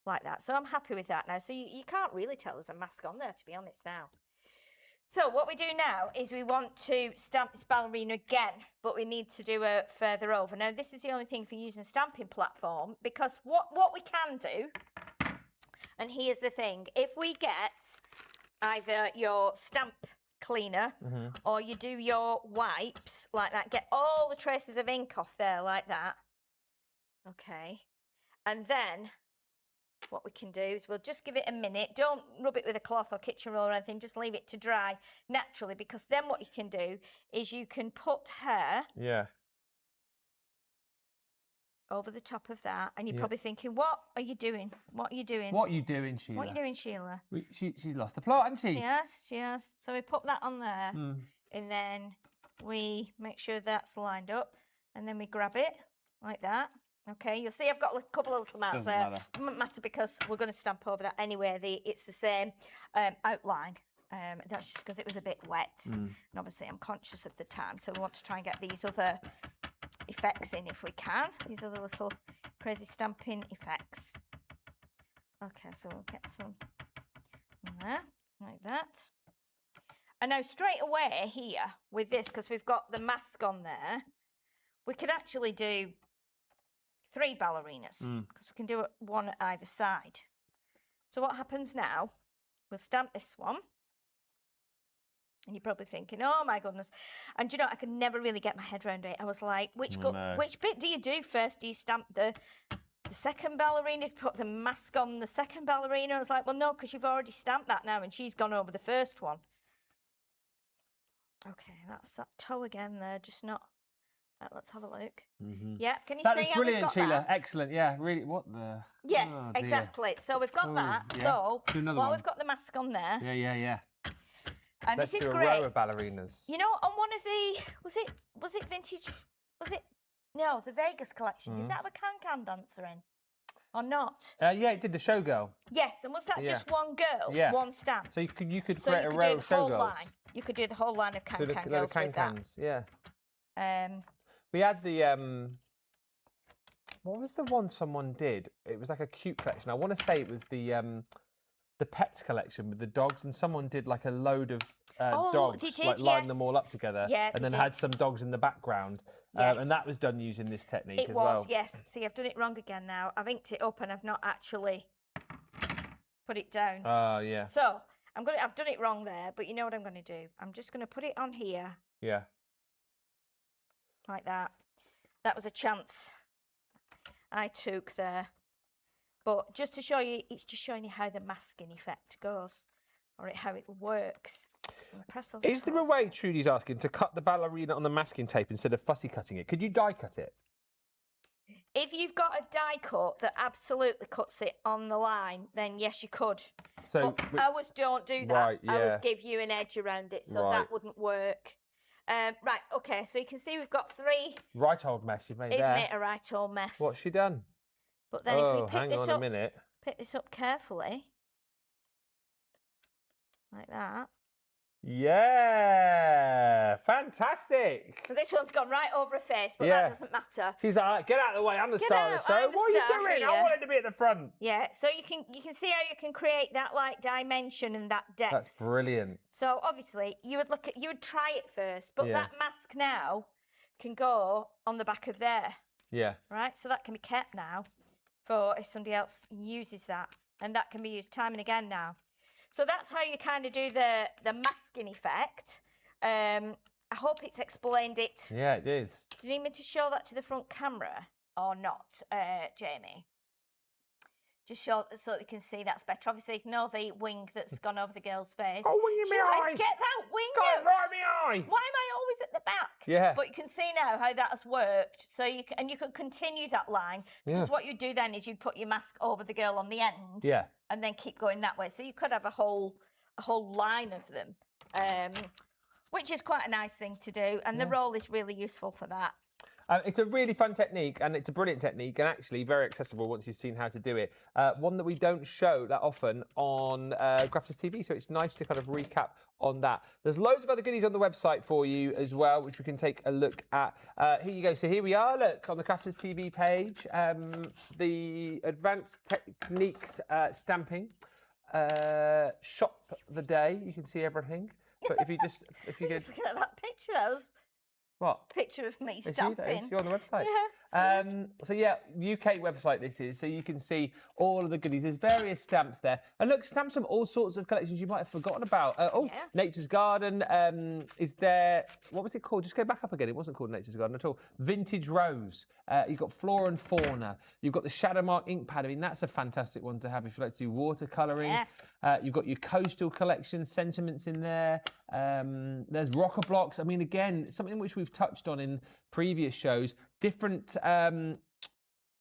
like that. So I'm happy with that now. So you can't really tell there's a mask on there, to be honest now. So what we do now is we want to stamp this ballerina again, but we need to do it further over. Now, this is the only thing for using a stamping platform, because what we can do, and here's the thing, if we get either your stamp cleaner or you do your wipes like that, get all the traces of ink off there like that. Okay. And then what we can do is we'll just give it a minute. Don't rub it with a cloth or kitchen roll or anything. Just leave it to dry naturally, because then what you can do is you can put hair over the top of that, and you're probably thinking, what are you doing? What are you doing? What are you doing, Sheila? What are you doing, Sheila? She's lost the plot, hasn't she? She has. So we put that on there, and then we make sure that's lined up, and then we grab it like that. Okay, you'll see I've got a couple of little marks there. Doesn't matter, because we're going to stamp over that anyway. It's the same outline. That's just because it was a bit wet. And obviously I'm conscious of the time, so we want to try and get these other effects in if we can. These other little crazy stamping effects. Okay, so we'll get some on there, like that. And now straight away here with this, because we've got the mask on there, we could actually do 3 ballerinas, because we can do it one at either side. So what happens now, we'll stamp this one. And you're probably thinking, oh my goodness. And you know, I could never really get my head around it. I was like, which bit do you do first? Do you stamp the second ballerina, put the mask on the second ballerina? I was like, well, no, because you've already stamped that now, and she's gone over the first one. Okay, that's that toe again there, just not. Let's have a look. Yeah, can you see? That's brilliant, Sheila. Excellent. Yeah, really. What the? Yes, exactly. So we've got that. Yeah. So while we've got the mask on there. Yeah. And Let's this is do a great. row of ballerinas. You know, on one of the was it vintage? No, the Vegas collection. Did that have a can dancer in, or not? Yeah, it did, the showgirl. Yes, and was that just one girl? Yeah. One stamp. So you could create a row of showgirls. You could do the whole line of can-can girls the with that. Yeah. We had the what was the one someone did? It was like a cute collection. I want to say it was the pets collection with the dogs, and someone did like a load of dogs, like lined them all up together, and then had some dogs in the background. And that was done using this technique as well. Yes. See, I've done it wrong again now. I've inked it up and I've not actually put it down. Oh, yeah. So I've done it wrong there, but you know what I'm going to do? I'm just going to put it on here. Yeah. Like that. That was a chance I took there. But just to show you, it's just showing you how the masking effect goes, or how it works. Press those Is there a way, Trudy's asking, to cut the ballerina on the masking tape instead of fussy cutting it? Could you die cut it? If you've got a die cut that absolutely cuts it on the line, then yes, you could. So but ours don't do that. Right, yeah. Ours give you an edge around it, so that wouldn't work. Right, okay, so you can see we've got 3. Right old mess you've made there. Isn't it a right old mess? What's she done? But then if we pick this up carefully, like that. Yeah, fantastic. So this one's gone right over her face, but that doesn't matter. She's like, get out of the way, I'm the star of the show. What are you doing? Here. I wanted to be at the front. Yeah, so you can see how you can create that like dimension and that depth. That's brilliant. So obviously you would try it first, but that mask now can go on the back of there. Yeah. Right, so that can be kept now for if somebody else uses that, and that can be used time and again now. So that's how you kind of do the masking effect. I hope it's explained it. Yeah, it is. Do you need me to show that to the front camera or not, Jamie? Just show so they can see that's better. Obviously, ignore the wing that's gone over the girl's face. Oh, wing in my eye! Get that wing out! Right in my eye! Why am I always at the back? Yeah. But you can see now how that has worked. So you could continue that line, because what you'd do then is you'd put your mask over the girl on the end. Yeah. And then keep going that way. So you could have a whole line of them, which is quite a nice thing to do. And the roll is really useful for that. It's a really fun technique, and it's a brilliant technique, and actually very accessible once you've seen how to do it. One that we don't show that often on Crafters TV, so it's nice to kind of recap on that. There's loads of other goodies on the website for you as well, which we can take a look at. Here you go. So here we are, look, on the Crafters TV page, the Advanced Techniques Stamping shop the day. You can see everything. But if you just just looking at that picture, that was... What? Picture of me stamping. You're on the website. Yeah. So yeah, UK website this is, so you can see all of the goodies. There's various stamps there. And look, stamps from all sorts of collections you might have forgotten about. Nature's Garden is there. What was it called? Just go back up again. It wasn't called Nature's Garden at all. Vintage Rose. You've got Flora and Fauna. You've got the Shadowmark ink pad. I mean, that's a fantastic one to have if you like to do watercolouring. Yes. You've got your coastal collection, sentiments in there. There's rocker blocks. I mean, again, something which we've touched on in previous shows, different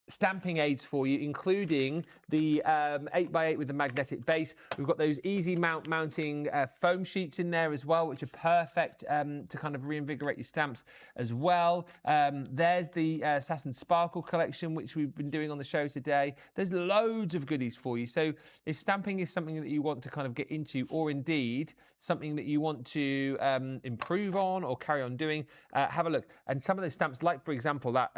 stamping aids for you, including the 8x8 with the magnetic base. We've got those easy mounting foam sheets in there as well, which are perfect to kind of reinvigorate your stamps as well. There's the Sass and Sparkle collection, which we've been doing on the show today. There's loads of goodies for you. So if stamping is something that you want to kind of get into, or indeed something that you want to improve on or carry on doing, have a look. And some of those stamps, like for example, that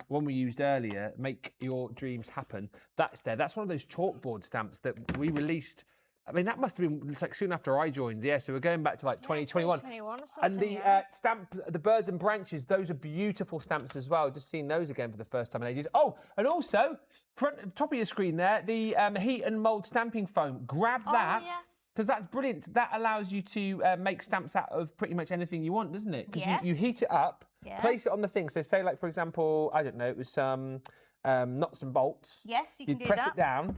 one we used earlier, Make Your Dreams Happen, that's there. That's one of those chalkboard stamps that we released. I mean, that must have been like soon after I joined. Yeah, so we're going back to like 2021. 2021 or and the stamp, the birds and branches, those are beautiful stamps as well. Just seeing those again for the first time in ages. Oh, and also, top of your screen there, the heat and mould stamping foam. Grab that. Oh, yes. Because that's brilliant. That allows you to make stamps out of pretty much anything you want, doesn't it? Because you heat it up, place it on the thing. So say like, for example, I don't know, it was some nuts and bolts. Yes, you can do that. You'd press it down,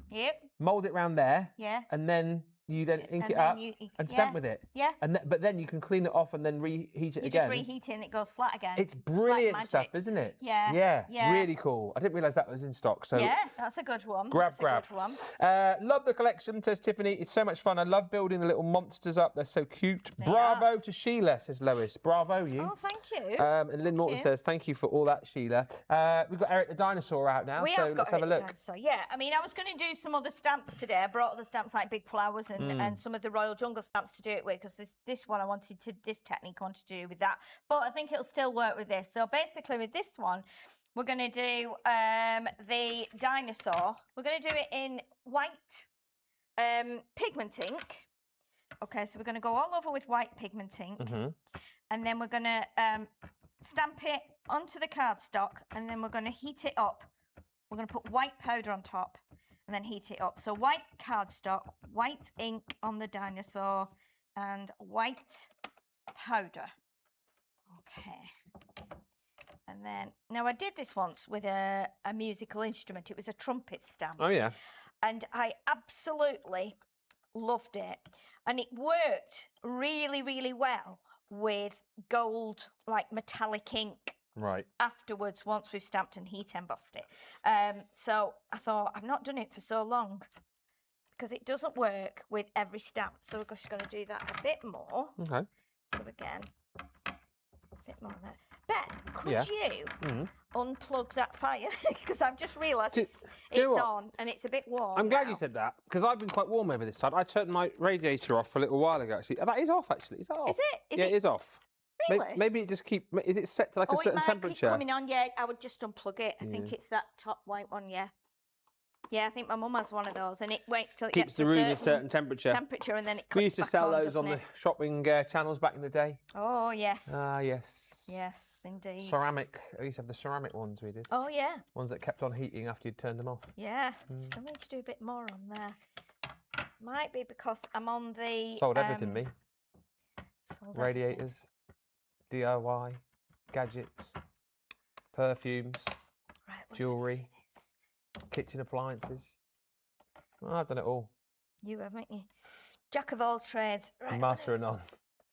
mould it around there, and then you then ink it up and stamp with it. Yeah. But then you can clean it off and then reheat it again. You just reheat it and it goes flat again. It's brilliant stuff, isn't it? Yeah. Really cool. I didn't realise that was in stock. So yeah, that's a good one. Grab. A good one. Love the collection, says Tiffany. It's so much fun. I love building the little monsters up. They're so cute. Bravo to Sheila, says Lois. Bravo, you. Oh, thank you. And Lynn Morton says, thank you for all that, Sheila. We've got Eric the Dinosaur out now, so let's have a look. Dinosaur. Yeah, I mean, I was going to do some other stamps today. I brought other stamps like big flowers and some of the Royal Jungle stamps to do it with, because this one this technique I wanted to do with that. But I think it'll still work with this. So basically with this one, we're going to do the dinosaur. We're going to do it in white pigment ink. Okay, so we're going to go all over with white pigment ink. And then we're going to stamp it onto the cardstock, and then we're going to heat it up. We're going to put white powder on top and then heat it up. So white cardstock, white ink on the dinosaur, and white powder. Okay. And then, now I did this once with a musical instrument. It was a trumpet stamp. Oh, yeah. And I absolutely loved it. And it worked really, really well with gold, like metallic ink. Right. Afterwards, once we've stamped and heat embossed it. So I thought, I've not done it for so long because it doesn't work with every stamp. So we're just going to do that a bit more. Okay. So again, a bit more there. Ben, could you unplug that fire? Because I've just realised it's on and it's a bit warm. I'm glad you said that, because I've been quite warm over this side. I turned my radiator off for a little while ago, actually. That is off, actually. Is that off? Is it? It is off. Really? Maybe it just is it set to like a certain it might temperature? keep coming on, yeah. I would just unplug it. I think it's that top white one, yeah. Yeah, I think my mum has one of those, and it waits till it Keeps gets the to room a certain temperature. And then it cuts We used to back sell on, those on doesn't the it? shopping channels back in the day. Oh, yes. Ah, yes. Yes, indeed. Ceramic. I used to have the ceramic ones we did. Oh, yeah. Ones that kept on heating after you'd turned them off. Yeah. Still need to do a bit more on there. Might be because I'm on the... Sold everything, me. Sold Radiators, DIY, gadgets, perfumes, jewellery, kitchen appliances. Oh, I've done it all. You haven't you? Jack of all trades. Right, Master of none.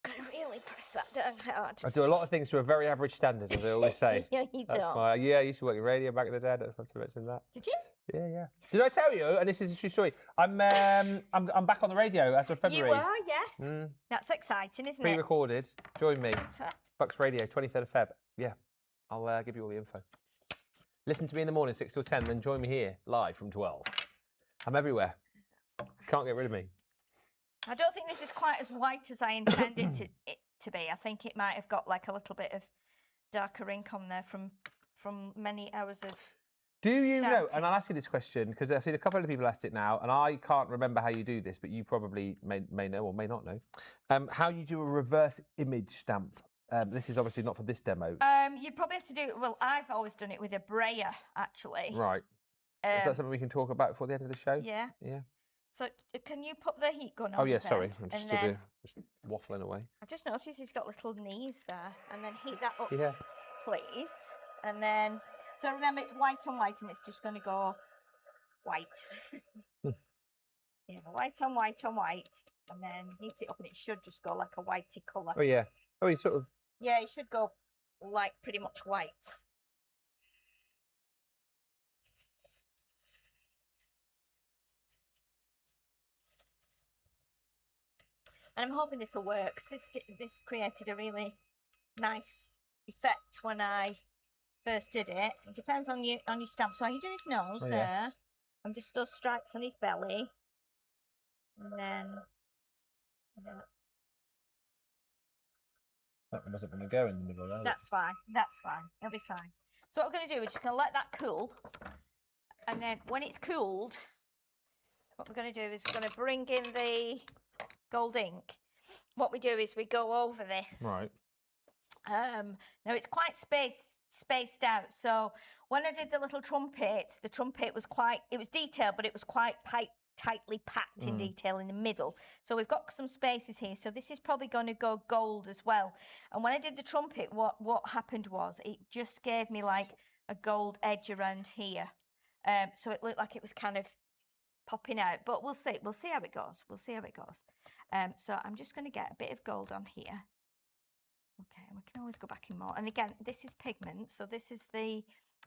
Gotta really press that down hard. I do a lot of things to a very average standard, as I always say. Yeah, you That's don't. I used to work in radio back in the day. I don't have to mention that. Did you? Yeah. Did I tell you? And this is a true story. I'm back on the radio as of February. You are, yes. That's exciting, isn't it? Pre-recorded. Join me. That's right. Bucks Radio, 23rd of Feb. Yeah, I'll give you all the info. Listen to me in the morning, 6 till 10, then join me here, live from 12. I'm everywhere. Can't get rid of me. I don't think this is quite as white as I intended it to be. I think it might have got like a little bit of darker ink on there from many hours of Do you know, stamping. and I'll ask you this question, because I've seen a couple of people ask it now, and I can't remember how you do this, but you probably may know or may not know, how you do a reverse image stamp. This is obviously not for this demo. You'd probably have to do, well, I've always done it with a brayer, actually. Right. Is that something we can talk about before the end of the show? Yeah. Yeah. So can you put the heat gun on? Oh, yeah, there? sorry. I'm just, And then just waffling away. I've just noticed he's got little knees there. And then heat that up, Yeah. please. And then, so remember it's white on white and it's just going to go white. Yeah, white on white on white. And then heat it up and it should just go like a whitey colour. Oh, yeah. Oh, you sort of... Yeah, it should go like pretty much white. And I'm hoping this will work, because this created a really nice effect when I first did it. It depends on your stamp. So you do his nose there, and just those stripes on his belly, and then That wasn't going to go in the middle there. that's fine. That's fine. It'll be fine. So what we're going to do, we're just going to let that cool, and then when it's cooled, what we're going to do is we're going to bring in the gold ink. What we do is we go over this. Right. Now it's quite spaced out. So when I did the little trumpet, the trumpet was it was detailed, but it was quite tightly packed in detail in the middle. So we've got some spaces here. So this is probably going to go gold as well. And when I did the trumpet, what happened was it just gave me like a gold edge around here. So it looked like it was kind of popping out, but we'll see. We'll see how it goes. We'll see how it goes. So I'm just going to get a bit of gold on here. Okay, and we can always go back in more. And again, this is pigment, so this is the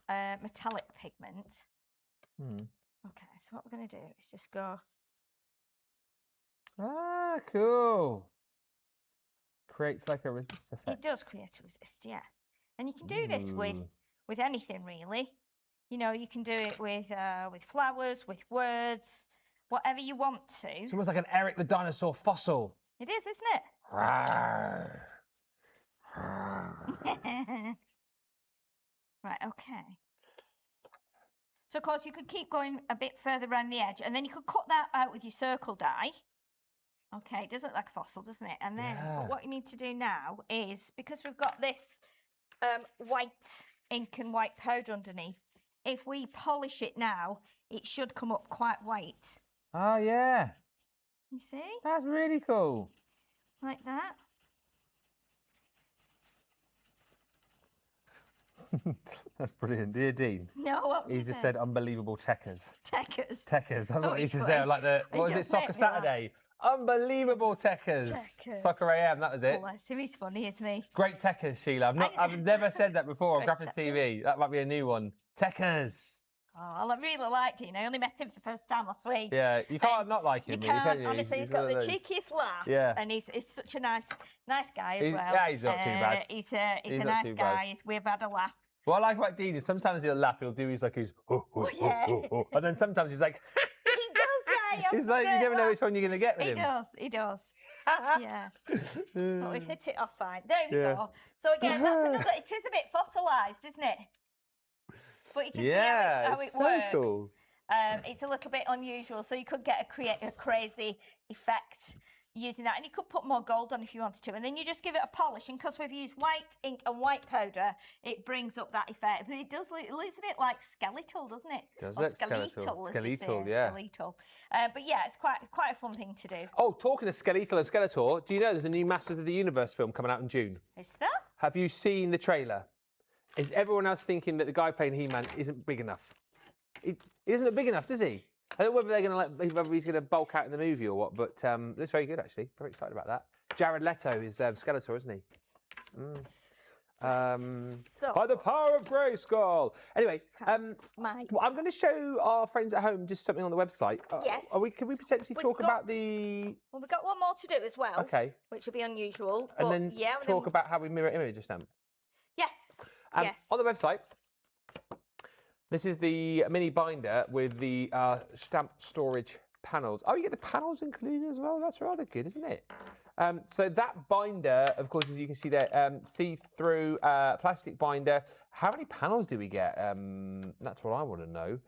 metallic pigment. Okay, so what we're going to do is just go. Ah, cool. Creates like a resist effect. It does create a resist, yeah. And you can do this with anything really. You know, you can do it with flowers, with words, whatever you want to. It's almost like an Eric the Dinosaur fossil. It is, isn't it? Right, okay. So, of course, you could keep going a bit further around the edge, and then you could cut that out with your circle die. Okay, it does look like a fossil, doesn't it? And then but what you need to do now is, because we've got this white ink and white powder underneath, if we polish it now, it should come up quite white. Oh, yeah. You see? That's really cool. Like that. That's brilliant. Dear Dean. No, what was He just said unbelievable techers. Techers. Techers. That's what he used to it's say. funny. Like the, It what was it, does Soccer make me laugh. Saturday? Unbelievable techers. Techers. Soccer AM, that was it. Bless him, he's funny, isn't he? Great techers, Sheila. I've never said that before on Great Graphers TV. That might be a new one. Techers. Oh, I really liked him. I only met him for the first time last week. Yeah, you can't not like him. You really, can't, can you? honestly, he's one got of the those. cheekiest laugh. Yeah. And he's such a nice guy as well. Yeah, he's not too bad. He's a He's not nice too guy. bad. We've had a laugh. What I like about Dean is sometimes he'll laugh, he'll do his like his yeah. and then sometimes he's like He does, yeah. it's like you never know which one you're gonna get with He him. he does. Yeah. But we've hit it off fine. There we Yeah. go. So again, that's another, it is a bit fossilised, isn't it? But you can see how it it's works. so cool. It's a little bit unusual, so you could get a crazy effect using that, and you could put more gold on if you wanted to, and then you just give it a polish, and because we've used white ink and white powder, it brings up that effect. But it looks a bit like skeletal, doesn't it? It does Or look skeletal. as they say, Skeletal, yeah. skeletal. But yeah, it's quite a fun thing to do. Oh, talking of skeletal and Skeletor, do you know there's a new Masters of the Universe film coming out in June? Is that? Have you seen the trailer? Is everyone else thinking that the guy playing He-Man isn't big enough? He doesn't look big enough, does he? I don't know whether they're going to whether he's going to bulk out in the movie or what, but looks very good actually. Very excited about that. Jared Leto is Skeletor, isn't he? So, By the power of Grayskull. Anyway, Mike. well, I'm going to show our friends at home just something on the website. Yes. Can we potentially talk about the? Well, we've got one more to do as well. Okay. Which will be unusual. And but then yeah, talk about how we mirror image a stamp. Yes. Yes. On the website, this is the mini binder with the stamp storage panels. Oh, you get the panels included as well? That's rather good, isn't it? So that binder, of course, as you can see there, see-through plastic binder. How many panels do we get? That's what I want to know.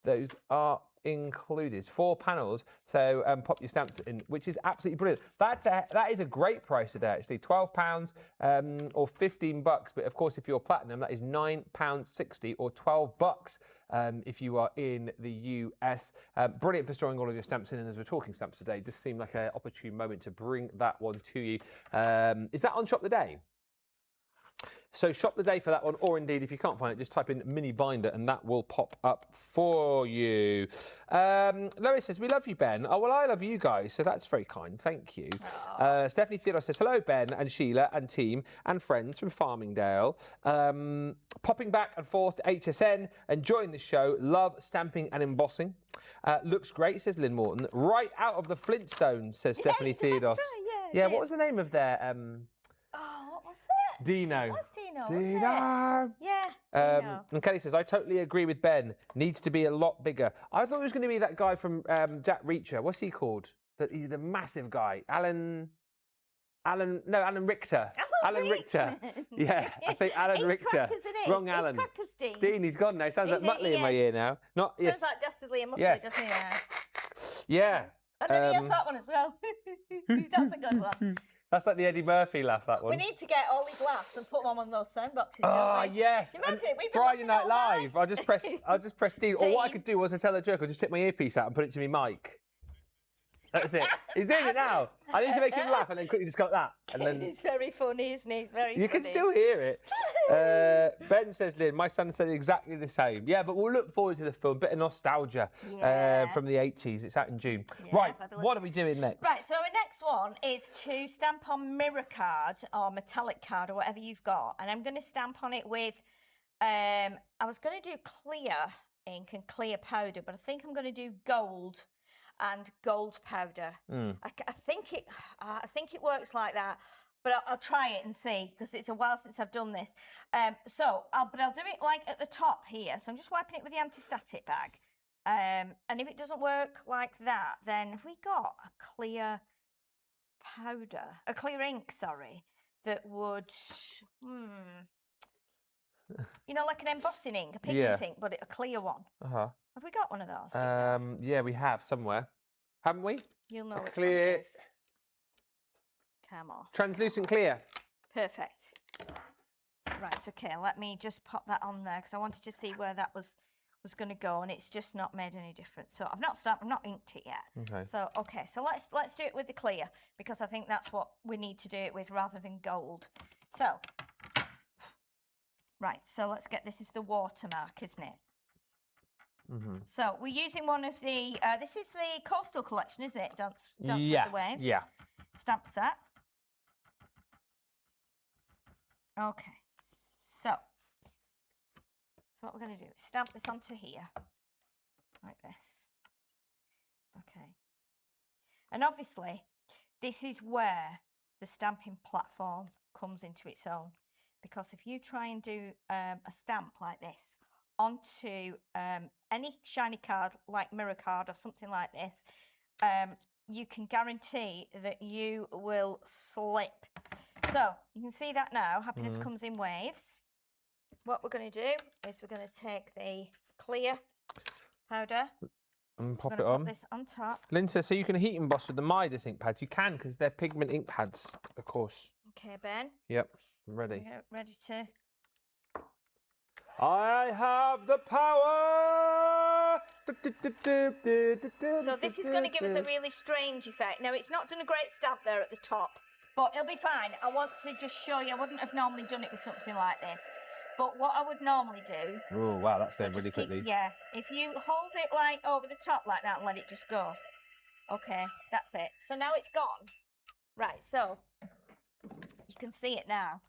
Those are included. 4 panels. So pop your stamps in, which is absolutely brilliant. That is a great price today, actually. £12 or $15. But of course, if you're platinum, that is £9.60 or $12 if you are in the US. Brilliant for storing all of your stamps in. And as we're talking stamps today, it just seemed like an opportune moment to bring that one to you. Is that on Shop the Day? So shop the day for that one, or indeed, if you can't find it, just type in mini binder and that will pop up for you. Lois says, we love you, Ben. Oh, well, I love you guys, so that's very kind. Thank you. Stephanie Theodore says, hello, Ben and Sheila and team and friends from Farmingdale. Popping back and forth to HSN, enjoying the show. Love stamping and embossing. Looks great, says Lynn Morton. Right out of the Flintstones, says Stephanie Theodore. Right, yeah, what was the name of their... Oh, what was that? Dino. What's Dino? Dino. Yeah. Dino. And Kelly says, I totally agree with Ben. Needs to be a lot bigger. I thought it was going to be that guy from Jack Reacher. What's he called? He's the massive guy. Alan Richter. Alan Richter. Yeah, I think Alan Richter. Crackers, isn't he? Wrong Alan. He's Crackers, Dean. Dean, he's gone now. Sounds like Muttley in my ear now. Not Sounds yes. like Dastardly and Muttley, Yeah. doesn't he? Yeah. Yeah. And then he has that one as well. That's a good one. That's like the Eddie Murphy laugh, that one. We need to get all these laughs and put them on one of those sound boxes. Oh, don't we? yes. Imagine, And we've been Friday laughing Night all Live. night. I'll just press Dean. Or what I Dean. could do was I tell a joke, I'll just take my earpiece out and put it to me mic. That's it. He's doing it now. I need to make him laugh and then quickly just go like that. And then He's very funny, isn't he? He's very funny. you can still hear it. Ben says, Lynn, my son said exactly the same. Yeah, but we'll look forward to the film. Bit of nostalgia Yeah. from the 80s. It's out in June. Yeah, Right, fabulous. what are we doing next? Right, so our next one is to stamp on mirror card or metallic card or whatever you've got. And I'm going to stamp on it with, I was going to do clear ink and clear powder, but I think I'm going to do gold and gold powder. I think it works like that, but I'll try it and see because it's a while since I've done this. But I'll do it like at the top here. So I'm just wiping it with the anti-static bag. And if it doesn't work like that, then have we got a clear powder, a clear ink, sorry, that would, you know, like an embossing ink, a pigment ink, but a clear one. Uh-huh. Have we got one of those? Do you know? Yeah, we have somewhere. Haven't we? You'll know which clear, one it is. Come on. translucent clear. Perfect. Right, okay, let me just pop that on there because I wanted to see where that was going to go, and it's just not made any difference. So I've not inked it yet. Okay. So so let's do it with the clear because I think that's what we need to do it with rather than gold. So right, so let's get, this is the watermark, isn't it? So we're using one of the this is the Coastal collection, isn't it? Dance with the Waves. Yeah. Stamp set. Okay. So what we're going to do is stamp this onto here, like this. Okay. And obviously, this is where the stamping platform comes into its own. Because if you try and do a stamp like this onto any shiny card, like mirror card or something like this, you can guarantee that you will slip. So you can see that now, happiness comes in waves. What we're going to do is we're going to take the clear powder and pop it on. Put this on top. Lynn says, so you can heat emboss with the Midas ink pads. You can, because they're pigment ink pads, of course. Okay, Ben. Yep, I'm ready. Ready to... I have the power! So this is going to give us a really strange effect. Now, it's not done a great stamp there at the top, but it'll be fine. I want to just show you, I wouldn't have normally done it with something like this. But what I would normally do... Oh, wow, that's going really quickly. Yeah, if you hold it like over the top like that and let it just go. Okay, that's it. So now it's gone. Right, so you can see it now.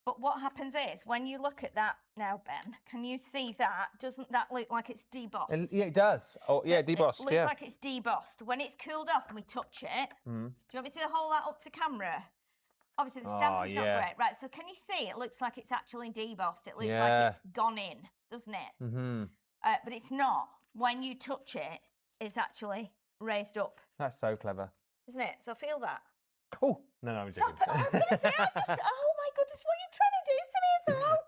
But what happens is, when you look at that now, Ben, can you see that? Doesn't that look like it's debossed? Yeah, it does. Oh, So yeah, debossed, It looks like it's debossed. When it's cooled off and we touch it, do you want me to hold that up to camera? Obviously, the stamp is not great. Right, so can you see it looks like it's actually debossed? It looks like it's gone in, doesn't it? But it's not. When you touch it, it's actually raised up. That's so clever. Isn't it? So feel that. Oh, no, I'm joking. I was going to say, oh my goodness, what are you trying to do to me as well?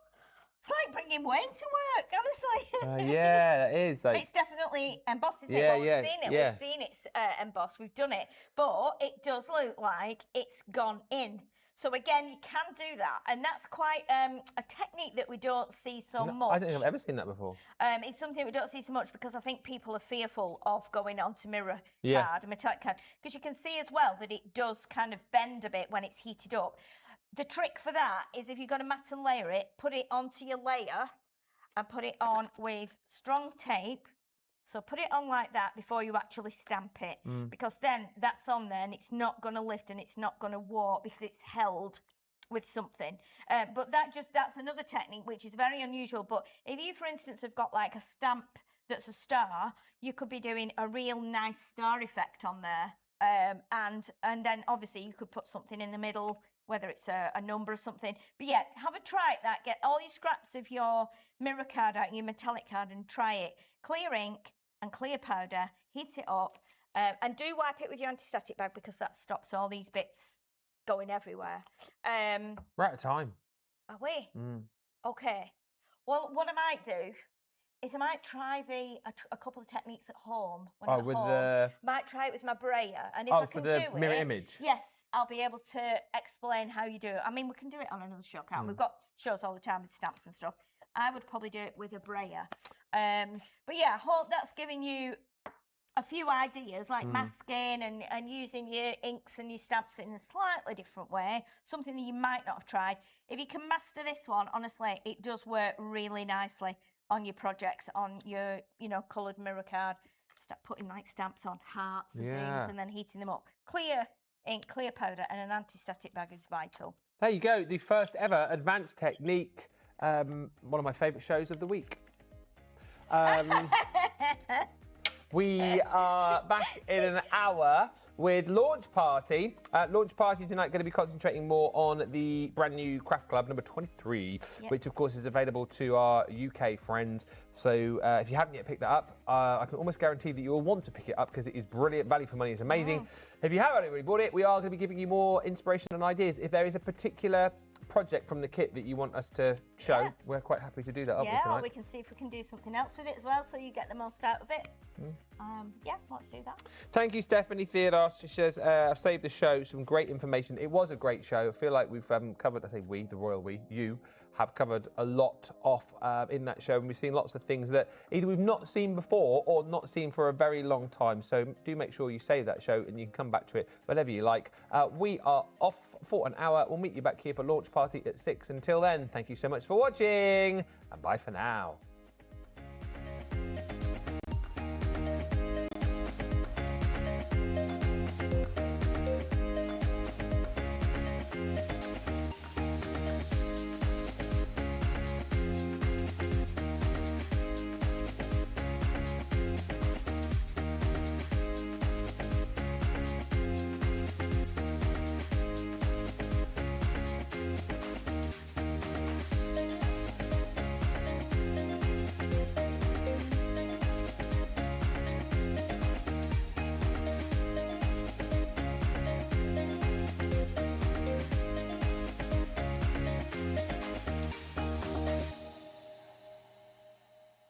It's like bringing Wayne to work, honestly. Yeah, it is. Like... It's definitely embossed, isn't it? Yeah, Well, we've seen it. yeah. We've seen it's embossed. We've done it. But it does look like it's gone in. So again, you can do that. And that's quite a technique that we don't see so much. I don't think I've ever seen that before. It's something we don't see so much because I think people are fearful of going onto mirror card, a metallic card. Because you can see as well that it does kind of bend a bit when it's heated up. The trick for that is if you're going to mat and layer it, put it onto your layer and put it on with strong tape. So put it on like that before you actually stamp it, because then that's on there and it's not going to lift and it's not going to warp because it's held with something. But that's another technique which is very unusual. But if you, for instance, have got like a stamp that's a star, you could be doing a real nice star effect on there. And then obviously you could put something in the middle, whether it's a number or something. But yeah, have a try at that. Get all your scraps of your mirror card out, your metallic card, and try it. Clear ink and clear powder, heat it up, and do wipe it with your anti-static bag because that stops all these bits going everywhere. We're out of time. Are we? Okay. Well, what I might do is I might try a couple of techniques at home. When I'm at home. Might try it with my brayer, and if I can for the do mirror it, image. yes, I'll be able to explain how you do it. I mean, we can do it on another show, can't we? We've got shows all the time with stamps and stuff. I would probably do it with a brayer. But yeah, I hope that's giving you a few ideas, like masking and using your inks and your stamps in a slightly different way, something that you might not have tried. If you can master this one, honestly, it does work really nicely on your projects, on your, coloured mirror card. Start putting like stamps on hearts and things and then heating them up. Clear ink, clear powder and an anti-static bag is vital. There you go, the first ever advanced technique, one of my favourite shows of the week. We are back in an hour with Launch Party. Launch Party tonight going to be concentrating more on the brand new Craft Club number 23, which of course is available to our UK friends. So if you haven't yet picked that up, I can almost guarantee that you'll want to pick it up because it is brilliant. Value for money is amazing. If you haven't already bought it, we are going to be giving you more inspiration and ideas. If there is a particular project from the kit that you want us to show, we're quite happy to do that, aren't we, tonight? Or we can see if we can do something else with it as well, so you get the most out of it. Let's do that. Thank you, Stephanie Theodos. She says, I've saved the show, some great information. It was a great show. I feel like we've covered, I say we, the royal we, you, have covered a lot off in that show, and we've seen lots of things that either we've not seen before or not seen for a very long time. So do make sure you save that show and you can come back to it whenever you like. We are off for an hour. We'll meet you back here for Launch Party at 6. Until then, thank you so much for watching, and bye for now.